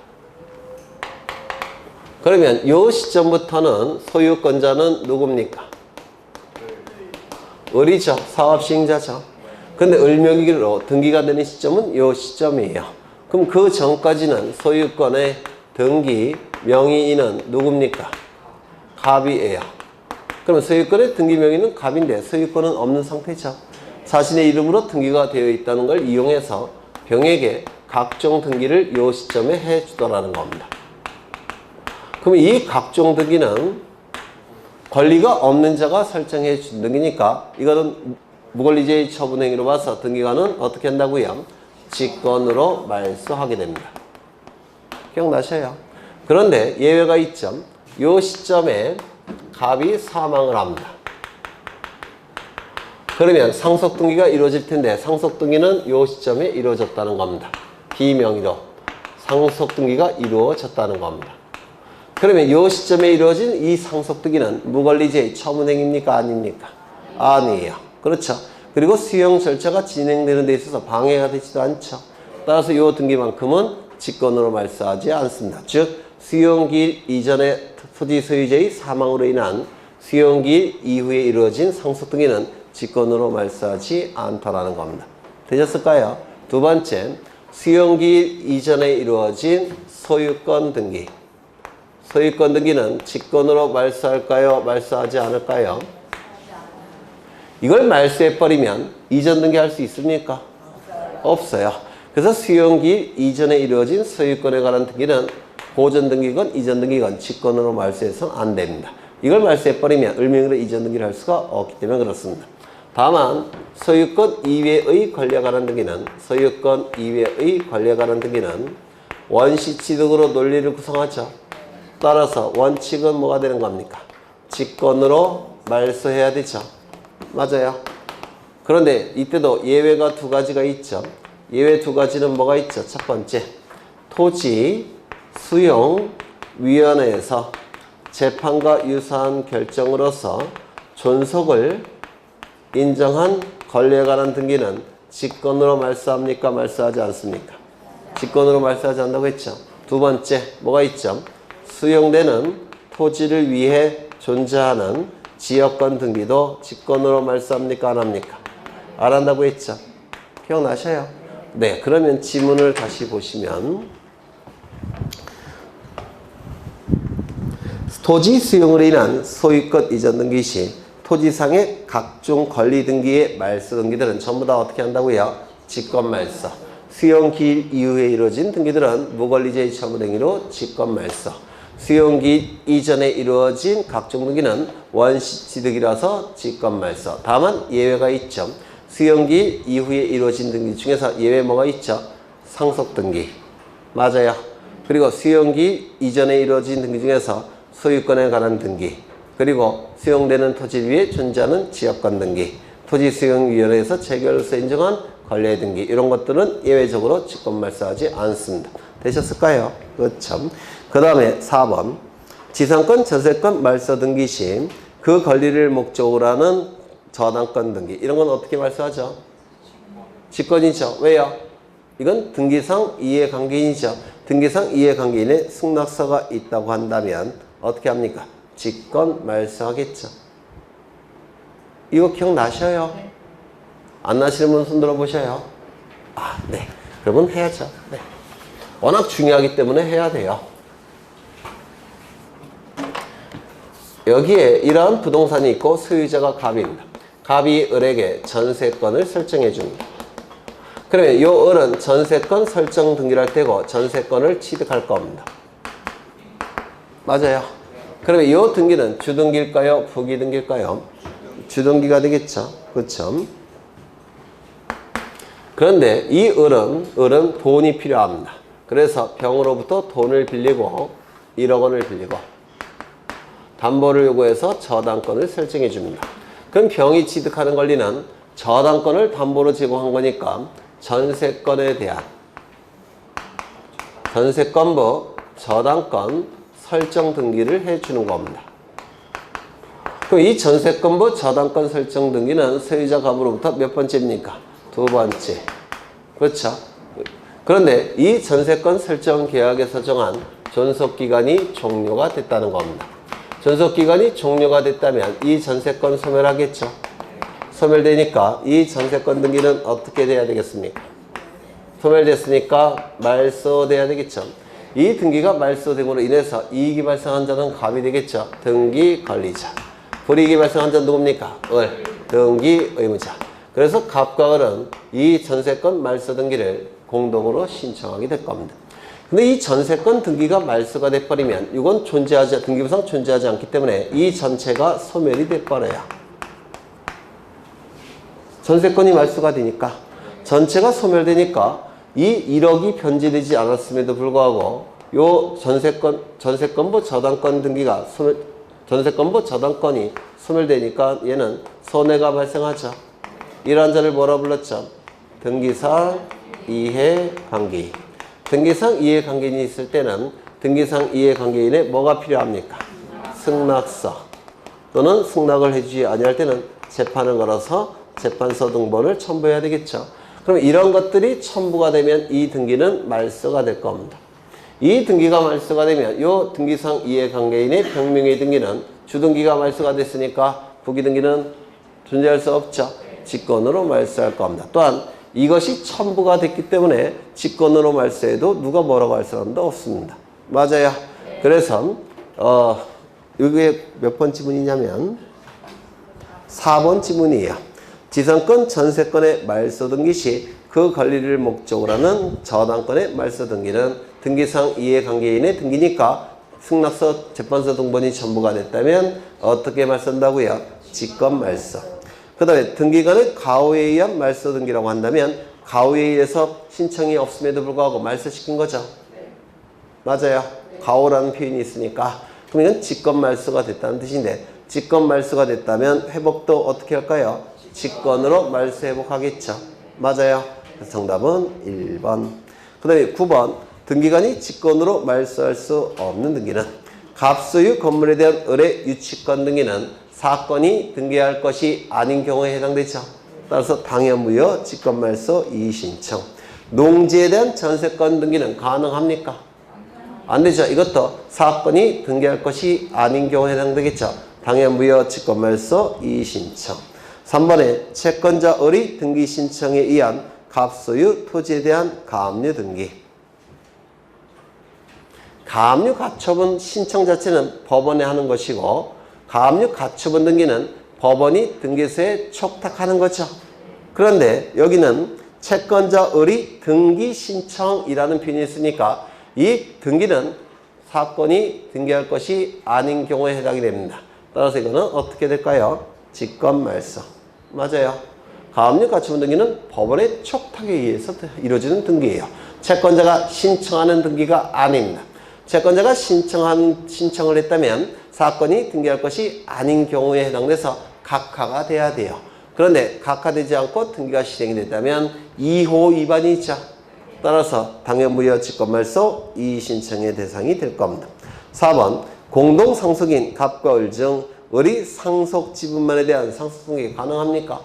그러면 이 시점부터는 소유권자는 누굽니까? 을이죠. 사업시행자죠. 근데 을 명의로 등기가 되는 시점은 이 시점이에요. 그럼 그 전까지는 소유권의 등기 명의인은 누굽니까? 갑이에요. 그러면 소유권의 등기 명의는 갑인데 소유권은 없는 상태죠. 자신의 이름으로 등기가 되어 있다는 걸 이용해서 병에게 각종 등기를 이 시점에 해주더라는 겁니다. 그럼 이 각종 등기는 권리가 없는 자가 설정해 준 등기니까 이거는 무권리제의 처분행위로 봐서 등기관은 어떻게 한다고요? 직권으로 말소하게 됩니다. 기억나셔요? 그런데 예외가 있죠. 이 시점에 갑이 사망을 합니다. 그러면 상속등기가 이루어질 텐데 상속등기는 이 시점에 이루어졌다는 겁니다. 비명의로 상속등기가 이루어졌다는 겁니다. 그러면 이 시점에 이루어진 이 상속등기는 무권리제의 처분행위입니까? 아닙니까? 아니에요. 그렇죠. 그리고 수용 절차가 진행되는 데 있어서 방해가 되지도 않죠. 따라서 이 등기만큼은 직권으로 말소하지 않습니다. 즉 수용기일 이전에 토지 소유자의 사망으로 인한 수용기일 이후에 이루어진 상속등기는 직권으로 말소하지 않다라는 겁니다. 되셨을까요? 두 번째, 수용기일 이전에 이루어진 소유권 등기. 소유권 등기는 직권으로 말소할까요? 말소하지 않을까요? 이걸 말소해버리면 이전 등기할 수 있습니까? 없어요. 그래서 수용기일 이전에 이루어진 소유권에 관한 등기는 보존 등기건 이전 등기건 직권으로 말소해서는 안 됩니다. 이걸 말소해버리면 을명의로 이전 등기를 할 수가 없기 때문에 그렇습니다. 다만 소유권 이외의 권리에 관한 등기는 소유권 이외의 권리에 관한 등기는 원시 취득으로 논리를 구성하죠. 따라서 원칙은 뭐가 되는 겁니까? 직권으로 말소해야 되죠. 맞아요. 그런데 이때도 예외가 두 가지가 있죠. 예외 두 가지는 뭐가 있죠? 첫 번째, 토지 수용위원회에서 재판과 유사한 결정으로서 존속을 인정한 권리에 관한 등기는 직권으로 말소합니까? 말소하지 않습니까? 직권으로 말소하지 않는다고 했죠. 두 번째, 뭐가 있죠? 수용되는 토지를 위해 존재하는 지역권 등기도 직권으로 말소합니까? 안 합니까? 안 한다고 했죠. 기억나셔요? 네, 그러면 지문을 다시 보시면 토지 수용으로 인한 소유권 이전 등기 시 토지상의 각종 권리 등기의 말소 등기들은 전부 다 어떻게 한다고요? 직권 말소. 수용 기일 이후에 이루어진 등기들은 무권리제의 처분행위로 직권 말소. 수용 기일 이전에 이루어진 각종 등기는 원시 취득이라서 직권 말소. 다만 예외가 있죠. 수용 기일 이후에 이루어진 등기 중에서 예외 뭐가 있죠? 상속 등기. 맞아요. 그리고 수용 기일 이전에 이루어진 등기 중에서 소유권에 관한 등기. 그리고 수용되는 토지 위에 존재하는 지역권 등기. 토지수용위원회에서 재결로서 인정한 권리의 등기 이런 것들은 예외적으로 직권 말소하지 않습니다. 되셨을까요? 그렇죠. 그 다음에 4번 지상권, 전세권 말소 등기 시 그 권리를 목적으로 하는 저당권 등기 이런 건 어떻게 말소하죠? 직권이죠. 왜요? 이건 등기상 이해관계인이죠. 등기상 이해관계인의 승낙서가 있다고 한다면 어떻게 합니까? 직권 말소하겠죠. 이거 기억나셔요? 안 나시는 분 손 들어보셔요. 아, 네. 그러면 해야죠. 네. 워낙 중요하기 때문에 해야 돼요. 여기에 이러한 부동산이 있고 소유자가 갑입니다. 갑이 을에게 전세권을 설정해 줍니다. 그러면 이 을은 전세권 설정 등기를 할 때고 전세권을 취득할 겁니다. 맞아요. 그러면 이 등기는 주등기일까요? 부기등기일까요? 주등기가 되겠죠. 그렇죠. 그런데 이 을은 돈이 필요합니다. 그래서 병으로부터 돈을 빌리고 1억 원을 빌리고 담보를 요구해서 저당권을 설정해 줍니다. 그럼 병이 취득하는 권리는 저당권을 담보로 제공한 거니까 전세권에 대한 전세권부 저당권 설정 등기를 해주는 겁니다. 그럼 이 전세권부 저당권 설정 등기는 소유자 갑으로부터 몇 번째입니까? 두 번째. 그렇죠. 그런데 이 전세권 설정 계약에서 정한 존속기간이 종료가 됐다는 겁니다. 존속기간이 종료가 됐다면 이 전세권 소멸하겠죠. 소멸되니까 이 전세권 등기는 어떻게 돼야 되겠습니까? 소멸됐으니까 말소돼야 되겠죠. 이 등기가 말소됨으로 인해서 이익이 발생한 자는 갑이 되겠죠. 등기 관리자. 불이익이 발생한 자는 누굽니까? 을. 등기 의무자. 그래서 갑과 을은 이 전세권 말소 등기를 공동으로 신청하게 될 겁니다. 근데 이 전세권 등기가 말소가 돼버리면 이건 등기부상 존재하지 않기 때문에 이 전체가 소멸이 돼버려요. 전세권이 말소가 되니까 전체가 소멸되니까 이 1억이 변제되지 않았음에도 불구하고 요 전세권부 저당권 등기가 전세권부 저당권이 소멸되니까 얘는 손해가 발생하죠. 이러한 자를 뭐라 불렀죠? 등기상 이해관계인. 등기상 이해관계인이 있을 때는 등기상 이해관계인에 뭐가 필요합니까? 승낙서 또는 승낙을 해주지 아니할 때는 재판을 걸어서 재판서 등본을 첨부해야 되겠죠. 그럼 이런 것들이 첨부가 되면 이 등기는 말소가 될 겁니다. 이 등기가 말소가 되면 이 등기상 이해관계인의 병명의 등기는 주등기가 말소가 됐으니까 부기등기는 존재할 수 없죠. 직권으로 말소할 겁니다. 또한 이것이 첨부가 됐기 때문에 직권으로 말소해도 누가 뭐라고 할 사람도 없습니다. 맞아요. 그래서 이게 몇 번 지문이냐면 4번 지문이에요. 지상권 전세권의 말소 등기 시 그 권리를 목적으로 하는 저당권의 말소 등기는 등기상 이해관계인의 등기니까 승낙서, 재판서 등본이 첨부가 됐다면 어떻게 말소한다고요? 직권 말소. 그 다음에 등기관의 가호에 의한 말소 등기라고 한다면 가호에 의해서 신청이 없음에도 불구하고 말소시킨 거죠. 맞아요. 가호라는 표현이 있으니까. 그럼 이건 직권 말소가 됐다는 뜻인데 직권 말소가 됐다면 회복도 어떻게 할까요? 직권으로 말소 회복하겠죠. 맞아요. 그래서 정답은 1번. 그 다음에 9번. 등기관이 직권으로 말소할 수 없는 등기는 갑소유 건물에 대한 을의 유치권 등기는 사건이 등기할 것이 아닌 경우에 해당되죠. 따라서 당연무효 직권말소 이의신청. 농지에 대한 전세권 등기는 가능합니까? 안 되죠. 이것도 사건이 등기할 것이 아닌 경우에 해당되겠죠. 당연무효 직권말소 이의신청. 3번에 채권자 을의 등기 신청에 의한 갑소유 토지에 대한 가압류 등기. 가압류 가처분 신청 자체는 법원에 하는 것이고 가압류 가처분 등기는 법원이 등기소에 촉탁하는 거죠. 그런데 여기는 채권자 을의 등기 신청이라는 표현이 있으니까 이 등기는 사건이 등기할 것이 아닌 경우에 해당이 됩니다. 따라서 이거는 어떻게 될까요? 직권 말소. 맞아요. 가압류 가처분 등기는 법원의 촉탁에 의해서 이루어지는 등기예요. 채권자가 신청하는 등기가 아닙니다. 채권자가 신청을 했다면 사건이 등기할 것이 아닌 경우에 해당돼서 각하가 돼야 돼요. 그런데 각하되지 않고 등기가 실행이 됐다면 2호 위반이 있죠. 따라서 당연무효 직권말소 이의신청의 대상이 될 겁니다. 4번 공동상속인 갑과 을 중 을이 상속 지분만에 대한 상속 등기 가능합니까?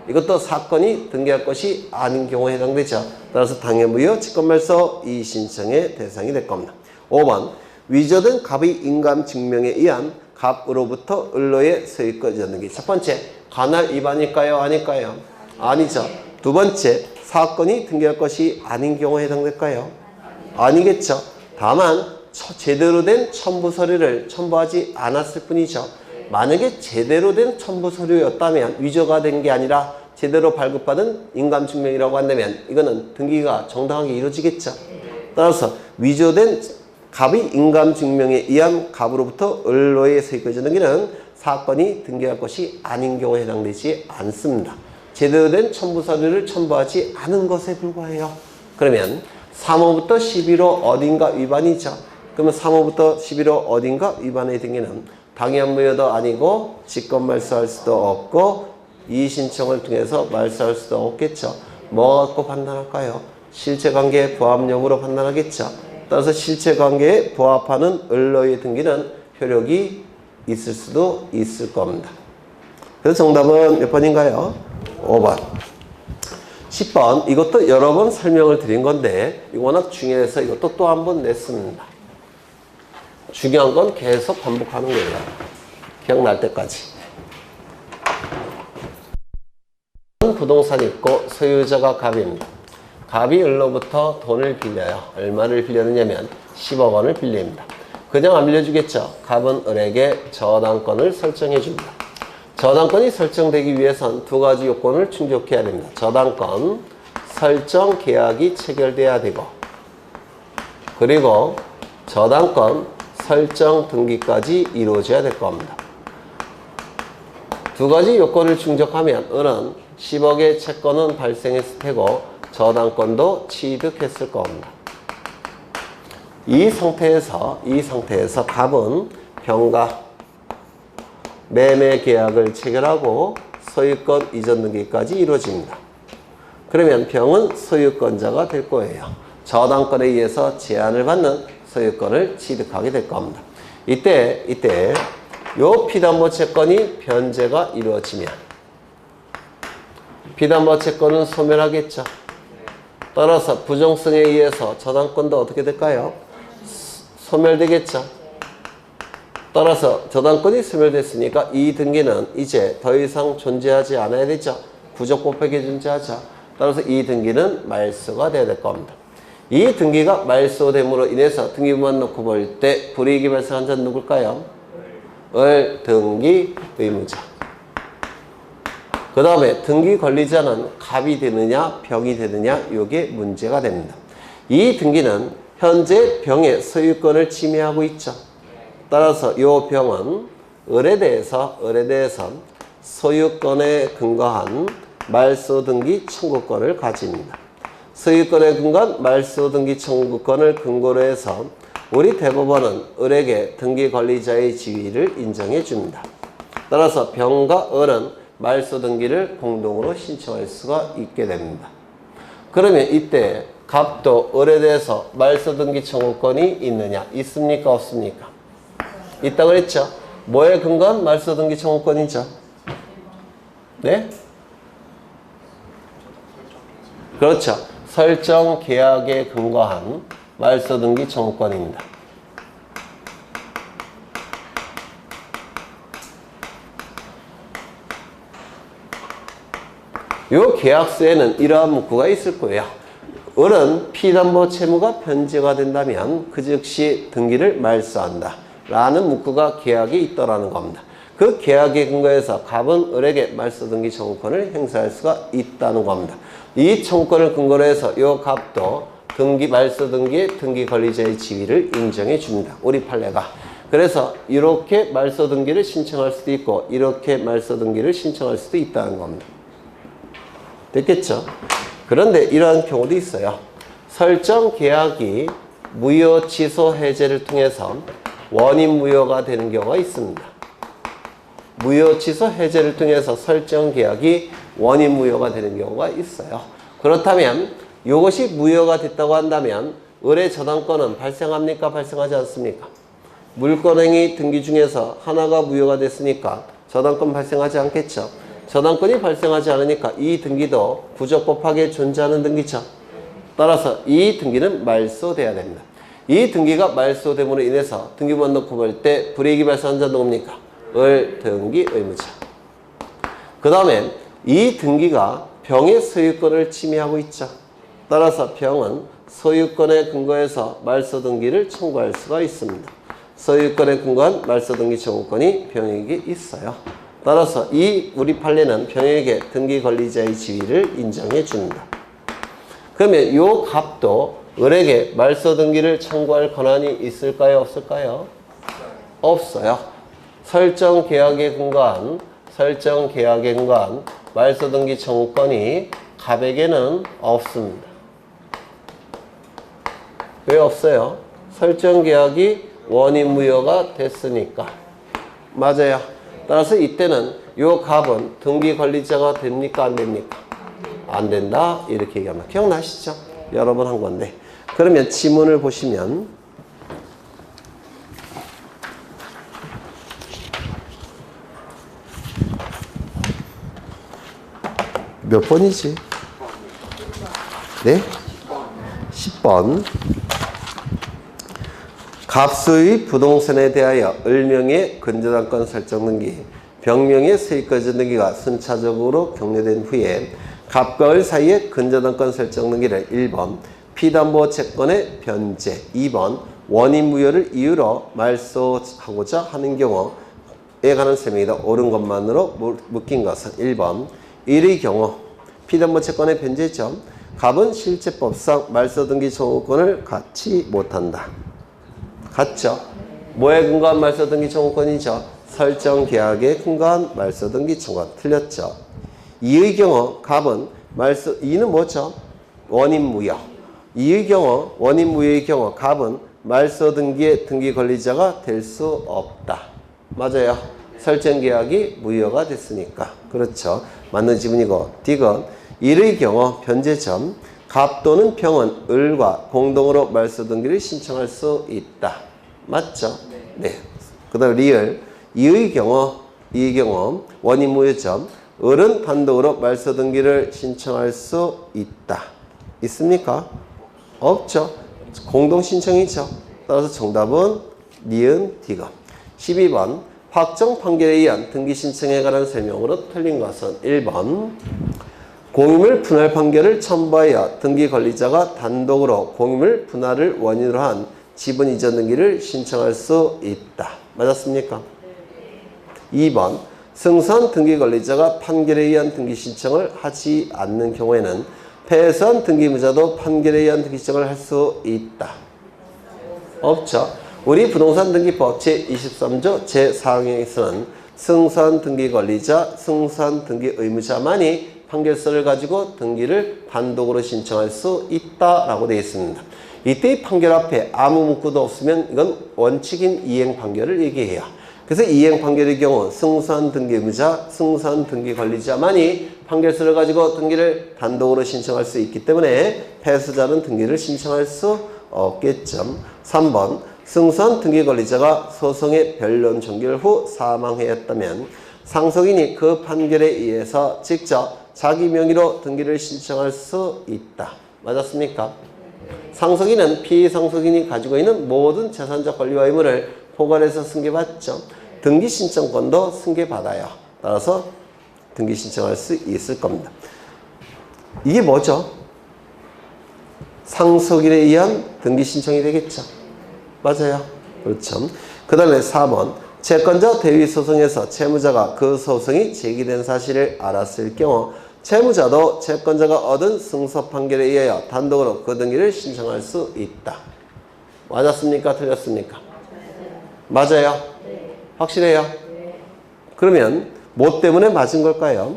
이것도 사건이 등기할 것이 아닌 경우에 해당되죠. 따라서 당연무효 직권말소 이의신청의 대상이 될 겁니다. 5번 위조된 갑의 인감 증명에 의한 갑으로부터 을로의 소유권 이전 등기. 첫 번째 관할 위반일까요? 아닐까요? 아니죠. 두 번째 사건이 등기할 것이 아닌 경우에 해당될까요? 아니겠죠. 다만 제대로 된 첨부 서류를 첨부하지 않았을 뿐이죠. 만약에 제대로 된 첨부 서류였다면 위조가 된 게 아니라 제대로 발급받은 인감증명이라고 한다면 이거는 등기가 정당하게 이루어지겠죠. 따라서 위조된 갑의 인감증명에 의한 갑으로부터 을로의 소유권 이전 등기는 사건이 등기할 것이 아닌 경우에 해당되지 않습니다. 제대로 된 첨부 서류를 첨부하지 않은 것에 불과해요. 그러면 3호부터 11호 어딘가 위반이죠. 그러면 3호부터 11호 어딘가 위반의 등기는 당연무효도 아니고 직권말소할 수도 없고 이의신청을 통해서 말소할 수도 없겠죠. 뭐 갖고 판단할까요? 실체관계의 부합 여부로 판단하겠죠. 따라서 실체관계에 부합하는 을로의 등기는 효력이 있을 수도 있을 겁니다. 그래서 정답은 몇 번인가요? 5번. 10번. 이것도 여러 번 설명을 드린 건데 이거 워낙 중요해서 이것도 또 한 번 냈습니다. 중요한 건 계속 반복하는 거예요. 기억날 때까지. 부동산 있고 소유자가 갑입니다. 갑이 을로부터 돈을 빌려요. 얼마를 빌려느냐면 10억 원을 빌립니다. 그냥 안 빌려주겠죠. 갑은 을에게 저당권을 설정해 줍니다. 저당권이 설정되기 위해선 두 가지 요건을 충족해야 됩니다. 저당권 설정 계약이 체결돼야 되고 그리고 저당권 설정 등기까지 이루어져야 될 겁니다. 두 가지 요건을 충족하면 을은 10억의 채권은 발생했을 테고 저당권도 취득했을 겁니다. 이 상태에서 갑은 병과 매매 계약을 체결하고 소유권 이전 등기까지 이루어집니다. 그러면 병은 소유권자가 될 거예요. 저당권에 의해서 제한을 받는 소유권을 취득하게 될 겁니다. 이때 요 피담보 채권이 변제가 이루어지면 피담보 채권은 소멸하겠죠. 따라서 부정성에 의해서 저당권도 어떻게 될까요? 소멸되겠죠. 따라서 저당권이 소멸됐으니까 이 등기는 이제 더 이상 존재하지 않아야 되죠. 부적법하게 존재하죠. 따라서 이 등기는 말소가 돼야 될 겁니다. 이 등기가 말소됨으로 인해서 등기부만 놓고 볼 때 불이익이 발생한 자는 누굴까요? 을 등기 의무자. 그 다음에 등기 권리자는 갑이 되느냐 병이 되느냐 이게 문제가 됩니다. 이 등기는 현재 병의 소유권을 침해하고 있죠. 따라서 이 병은 을에 대해서 소유권에 근거한 말소 등기 청구권을 가집니다. 소유권에 근거한 말소 등기 청구권을 근거로 해서 우리 대법원은 을에게 등기 권리자의 지위를 인정해 줍니다. 따라서 병과 을은 말소 등기를 공동으로 신청할 수가 있게 됩니다. 그러면 이때 갑도 을에 대해서 말소 등기 청구권이 있느냐? 있습니까? 없습니까? 있다고 그랬죠? 뭐에 근거한 말소 등기 청구권이죠? 네? 그렇죠. 설정 계약에 근거한 말소 등기 청구권입니다. 이 계약서에는 이러한 문구가 있을 거예요. 을은 피담보 채무가 변제가 된다면 그 즉시 등기를 말소한다 라는 문구가 계약에 있더라는 겁니다. 그 계약에 근거해서 갑은 을에게 말소 등기 청구권을 행사할 수가 있다는 겁니다. 이 청구권을 근거로 해서 이 갑도 말소 등기의 등기 권리자의 지위를 인정해 줍니다. 우리 판례가. 그래서 이렇게 말소 등기를 신청할 수도 있고 이렇게 말소 등기를 신청할 수도 있다는 겁니다. 됐겠죠? 그런데 이러한 경우도 있어요. 설정 계약이 무효 취소 해제를 통해서 원인 무효가 되는 경우가 있습니다. 무효 취소 해제를 통해서 설정 계약이 원인 무효가 되는 경우가 있어요. 그렇다면 이것이 무효가 됐다고 한다면 의뢰 저당권은 발생합니까? 발생하지 않습니까? 물권행위 등기 중에서 하나가 무효가 됐으니까 저당권 발생하지 않겠죠. 저당권이 발생하지 않으니까 이 등기도 부적법하게 존재하는 등기죠. 따라서 이 등기는 말소돼야 됩니다. 이 등기가 말소됨으로 인해서 등기부만 넣고 볼 때 불이익이 발생한 자 누굽니까? 을 등기 의무자. 그 다음에 이 등기가 병의 소유권을 침해하고 있죠. 따라서 병은 소유권에 근거해서 말소 등기를 청구할 수가 있습니다. 소유권에 근거한 말소 등기 청구권이 병에게 있어요. 따라서 이 우리 판례는 병에게 등기 권리자의 지위를 인정해 줍니다. 그러면 이 값도 을에게 말소 등기를 청구할 권한이 있을까요? 없을까요? 없어요. 설정 계약에 근거한 말소 등기 청구권이 갑에게는 없습니다. 왜 없어요? 설정 계약이 원인 무효가 됐으니까. 맞아요. 따라서 이때는 이 갑은 등기 권리자가 됩니까? 안 됩니까? 안 된다. 이렇게 얘기합니다. 기억나시죠? 여러 번 한 건데. 그러면 지문을 보시면 몇 번이지? 네? 10번. 갑수의 부동산에 대하여 을명의 근저당권 설정 등기, 병명의 세입거주 등기가 순차적으로 격려된 후에 갑과 을 사이의 근저당권 설정 등기를 1번 피담보 채권의 변제, 2번 원인 무효를 이유로 말소하고자 하는 경우에 관한 설명이다. 옳은 것만으로 묶인 것은 1번 이의 경우 피담보 채권의 변제죠. 갑은 실제법상 말소 등기 청구권을 갖지 못한다. 같죠? 뭐에 근거한 말소 등기 청구권이죠? 설정 계약에 근거한 말소 등기 청구권. 틀렸죠? 이의 경우 갑은 말소, 이는 뭐죠? 원인 무효. 이의 경우 원인 무효의 경우 갑은 말소 등기의 등기 권리자가 될 수 없다. 맞아요. 설정 계약이 무효가 됐으니까. 그렇죠. 맞는 지문이고. 디귿. 이의 경우 변제점. 갑 또는 병은 을과 공동으로 말소 등기를 신청할 수 있다. 맞죠? 네. 그 다음 리을. 이의 경우 원인 무효점. 을은 단독으로 말소 등기를 신청할 수 있다. 있습니까? 없죠. 공동 신청이죠. 따라서 정답은 니은 디귿. 12번 확정 판결에 의한 등기 신청에 관한 설명으로 틀린 것은 1번 공유물 분할 판결을 첨부하여 등기 권리자가 단독으로 공유물 분할을 원인으로 한 지분 이전 등기를 신청할 수 있다. 맞았습니까? 2번 승소한 등기 권리자가 판결에 의한 등기 신청을 하지 않는 경우에는 패소한 등기무자도 판결에 의한 등기 신청을 할 수 있다. 없죠. 우리 부동산 등기법 제23조 제4항에서는 승소한 등기 권리자, 승소한 등기 의무자만이 판결서를 가지고 등기를 단독으로 신청할 수 있다라고 되어 있습니다. 이때 판결 앞에 아무 문구도 없으면 이건 원칙인 이행 판결을 얘기해요. 그래서 이행 판결의 경우 승소한 등기 의무자, 승소한 등기 권리자만이 판결서를 가지고 등기를 단독으로 신청할 수 있기 때문에 패소자는 등기를 신청할 수 없겠죠. 3번 승소한 등기 권리자가 소송의 변론 종결 후 사망하였다면 상속인이 그 판결에 의해서 직접 자기 명의로 등기를 신청할 수 있다. 맞았습니까? 상속인은 피상속인이 가지고 있는 모든 재산적 권리와 의무를 포괄해서 승계받죠. 등기 신청권도 승계받아요. 따라서 등기 신청할 수 있을 겁니다. 이게 뭐죠? 상속인에 의한 등기 신청이 되겠죠. 맞아요. 그렇죠. 그 다음에 4번 채권자 대위 소송에서 채무자가 그 소송이 제기된 사실을 알았을 경우 채무자도 채권자가 얻은 승소 판결에 의하여 단독으로 그 등기를 신청할 수 있다. 맞았습니까? 틀렸습니까? 맞아요? 확실해요? 그러면 뭐 때문에 맞은 걸까요?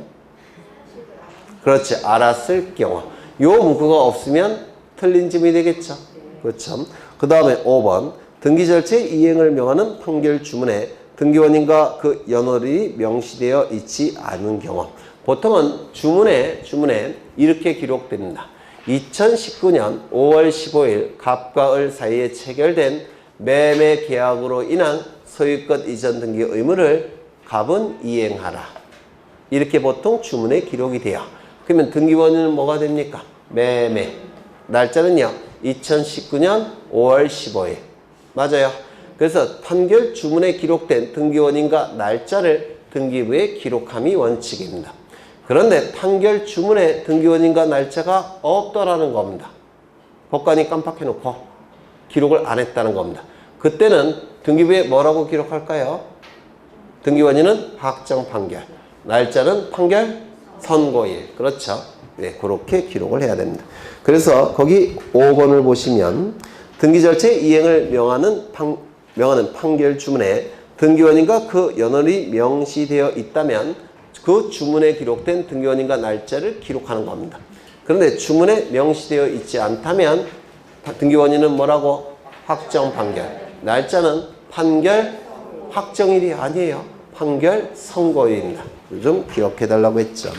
그렇지. 알았을 경우. 요 문구가 없으면 틀린 지문이 되겠죠. 그렇죠. 그 다음에 5번 등기 절차의 이행을 명하는 판결 주문에 등기원인과 그 연월이 명시되어 있지 않은 경우 보통은 주문에 이렇게 기록됩니다. 2019년 5월 15일 갑과 을 사이에 체결된 매매 계약으로 인한 소유권 이전 등기 의무를 갑은 이행하라. 이렇게 보통 주문에 기록이 돼요. 그러면 등기원인은 뭐가 됩니까? 매매. 날짜는요. 2019년 5월 15일. 맞아요. 그래서 판결 주문에 기록된 등기원인과 날짜를 등기부에 기록함이 원칙입니다. 그런데 판결 주문에 등기원인과 날짜가 없더라는 겁니다. 법관이 깜빡해놓고 기록을 안 했다는 겁니다. 그때는 등기부에 뭐라고 기록할까요? 등기원인은 확정 판결, 날짜는 판결 선고일. 그렇죠? 네, 그렇게 기록을 해야 됩니다. 그래서 거기 5번을 보시면 등기절차 이행을 명하는 판결 주문에 등기원인과 그 연월이 명시되어 있다면 그 주문에 기록된 등기원인과 날짜를 기록하는 겁니다. 그런데 주문에 명시되어 있지 않다면 등기원인은 뭐라고? 확정 판결. 날짜는 판결 확정일이 아니에요. 판결 선고일입니다. 좀 기억해달라고 했죠.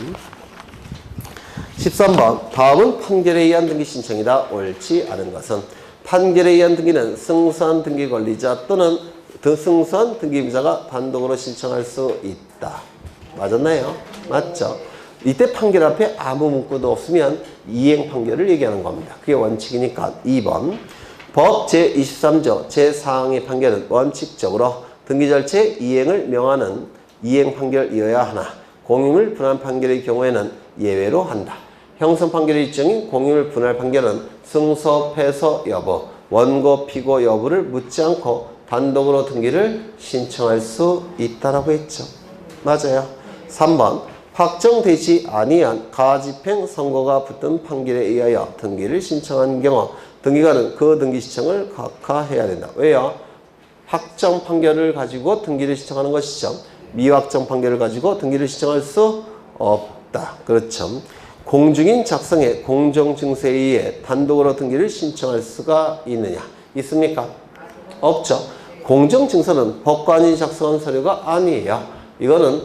13번. 다음은 판결에 의한 등기 신청이다. 옳지 않은 것은 판결에 의한 등기는 승소한 등기 권리자 또는 승소한 등기임자가 단독으로 신청할 수 있다. 맞았나요? 맞죠? 이때 판결 앞에 아무 문구도 없으면 이행 판결을 얘기하는 겁니다. 그게 원칙이니까 2번. 법 제23조 제4항의 판결은 원칙적으로 등기절차의 이행을 명하는 이행 판결이어야 하나 공유물 분할 판결의 경우에는 예외로 한다. 형성 판결의 일정인 공유물 분할 판결은 승소, 패소 여부, 원고, 피고 여부를 묻지 않고 단독으로 등기를 신청할 수 있다라고 했죠. 맞아요. 3번. 확정되지 아니한 가집행 선고가 붙은 판결에 의하여 등기를 신청한 경우 등기관은 그 등기 신청을 각하해야 된다. 왜요? 확정 판결을 가지고 등기를 신청하는 것이죠. 미확정 판결을 가지고 등기를 신청할 수 없다. 그렇죠. 공증인 작성의 공정증서에 의해 단독으로 등기를 신청할 수가 있느냐? 있습니까? 없죠. 공정증서는 법관이 작성한 서류가 아니에요. 이거는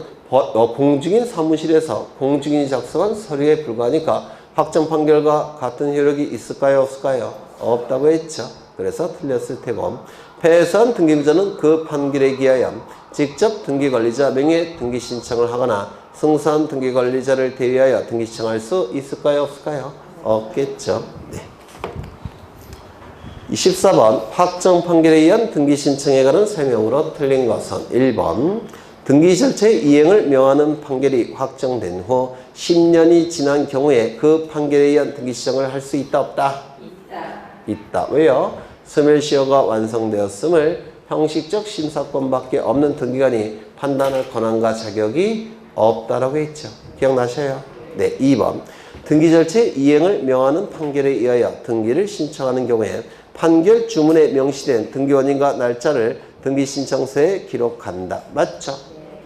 공증인 사무실에서 공증인이 작성한 서류에 불과하니까 확정 판결과 같은 효력이 있을까요? 없을까요? 없다고 했죠. 그래서 틀렸을 테고 패소한 등기부자는 그 판결에 기하여 직접 등기관리자 명의의 등기 신청을 하거나 승소한 등기관리자를 대위하여 등기 신청할 수 있을까요? 없을까요? 없겠죠. 네. 24번 확정 판결에 의한 등기 신청에 관한 설명으로 틀린 것은 1번 등기 절차의 이행을 명하는 판결이 확정된 후 10년이 지난 경우에 그 판결에 의한 등기 신청을 할 수 있다 없다? 있다. 왜요? 소멸시효가 완성되었음을 형식적 심사권밖에 없는 등기관이 판단할 권한과 자격이 없다라고 했죠. 기억나셔요? 네. 2번 등기 절차의 이행을 명하는 판결에 의하여 등기를 신청하는 경우에 판결 주문에 명시된 등기원인과 날짜를 등기 신청서에 기록한다. 맞죠?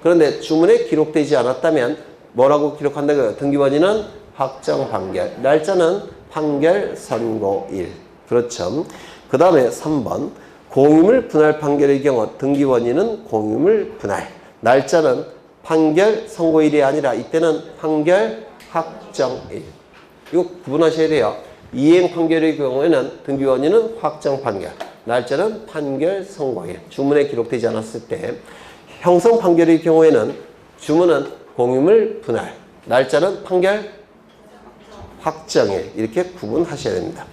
그런데 주문에 기록되지 않았다면 뭐라고 기록한다고요? 등기원인은 확정 판결, 날짜는 판결 선고일. 그렇죠. 그 다음에 3번 공유물 분할 판결의 경우 등기원인은 공유물 분할, 날짜는 판결 선고일이 아니라 이때는 판결 확정일. 이거 구분하셔야 돼요. 이행 판결의 경우에는 등기원인은 확정 판결, 날짜는 판결 선고일. 주문에 기록되지 않았을 때 형성 판결의 경우에는 주문은 공유물 분할, 날짜는 판결 확정일. 이렇게 구분하셔야 됩니다.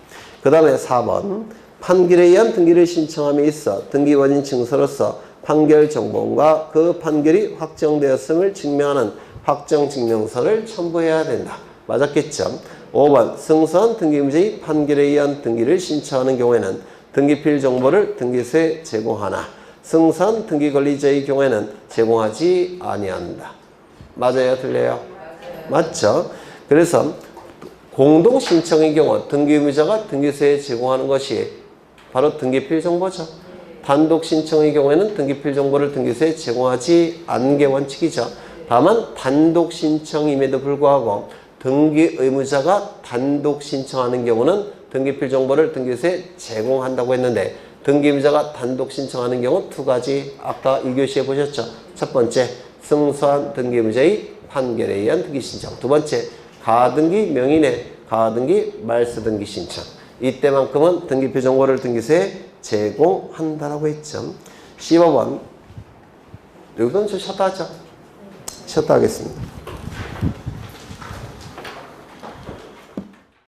그 다음에 4번 판결에 의한 등기를 신청함에 있어 등기원인 증서로서 판결 정보과 그 판결이 확정되었음을 증명하는 확정증명서를 첨부해야 된다. 맞았겠죠? 5번 승소한 등기임자의 판결에 의한 등기를 신청하는 경우에는 등기필 정보를 등기소에 제공하나 승소한 등기권리자의 경우에는 제공하지 아니한다. 맞아요? 틀려요? 맞죠? 그래서 공동신청의 경우 등기의무자가 등기소에 제공하는 것이 바로 등기필 정보죠. 단독신청의 경우에는 등기필 정보를 등기소에 제공하지 않는 게 원칙이죠. 다만 단독신청임에도 불구하고 등기의무자가 단독신청하는 경우는 등기필 정보를 등기소에 제공한다고 했는데 등기임자가 단독 신청하는 경우 두 가지 아까 1교시에 보셨죠? 첫 번째, 승소한 등기임자의 판결에 의한 등기 신청. 두 번째, 가등기 명인의 가등기 말소 등기 신청. 이때만큼은 등기표 정보를 등기소에 제공한다라고 했죠. 15번. 여기서는 좀 쉬었다 하죠? 쉬었다 하겠습니다.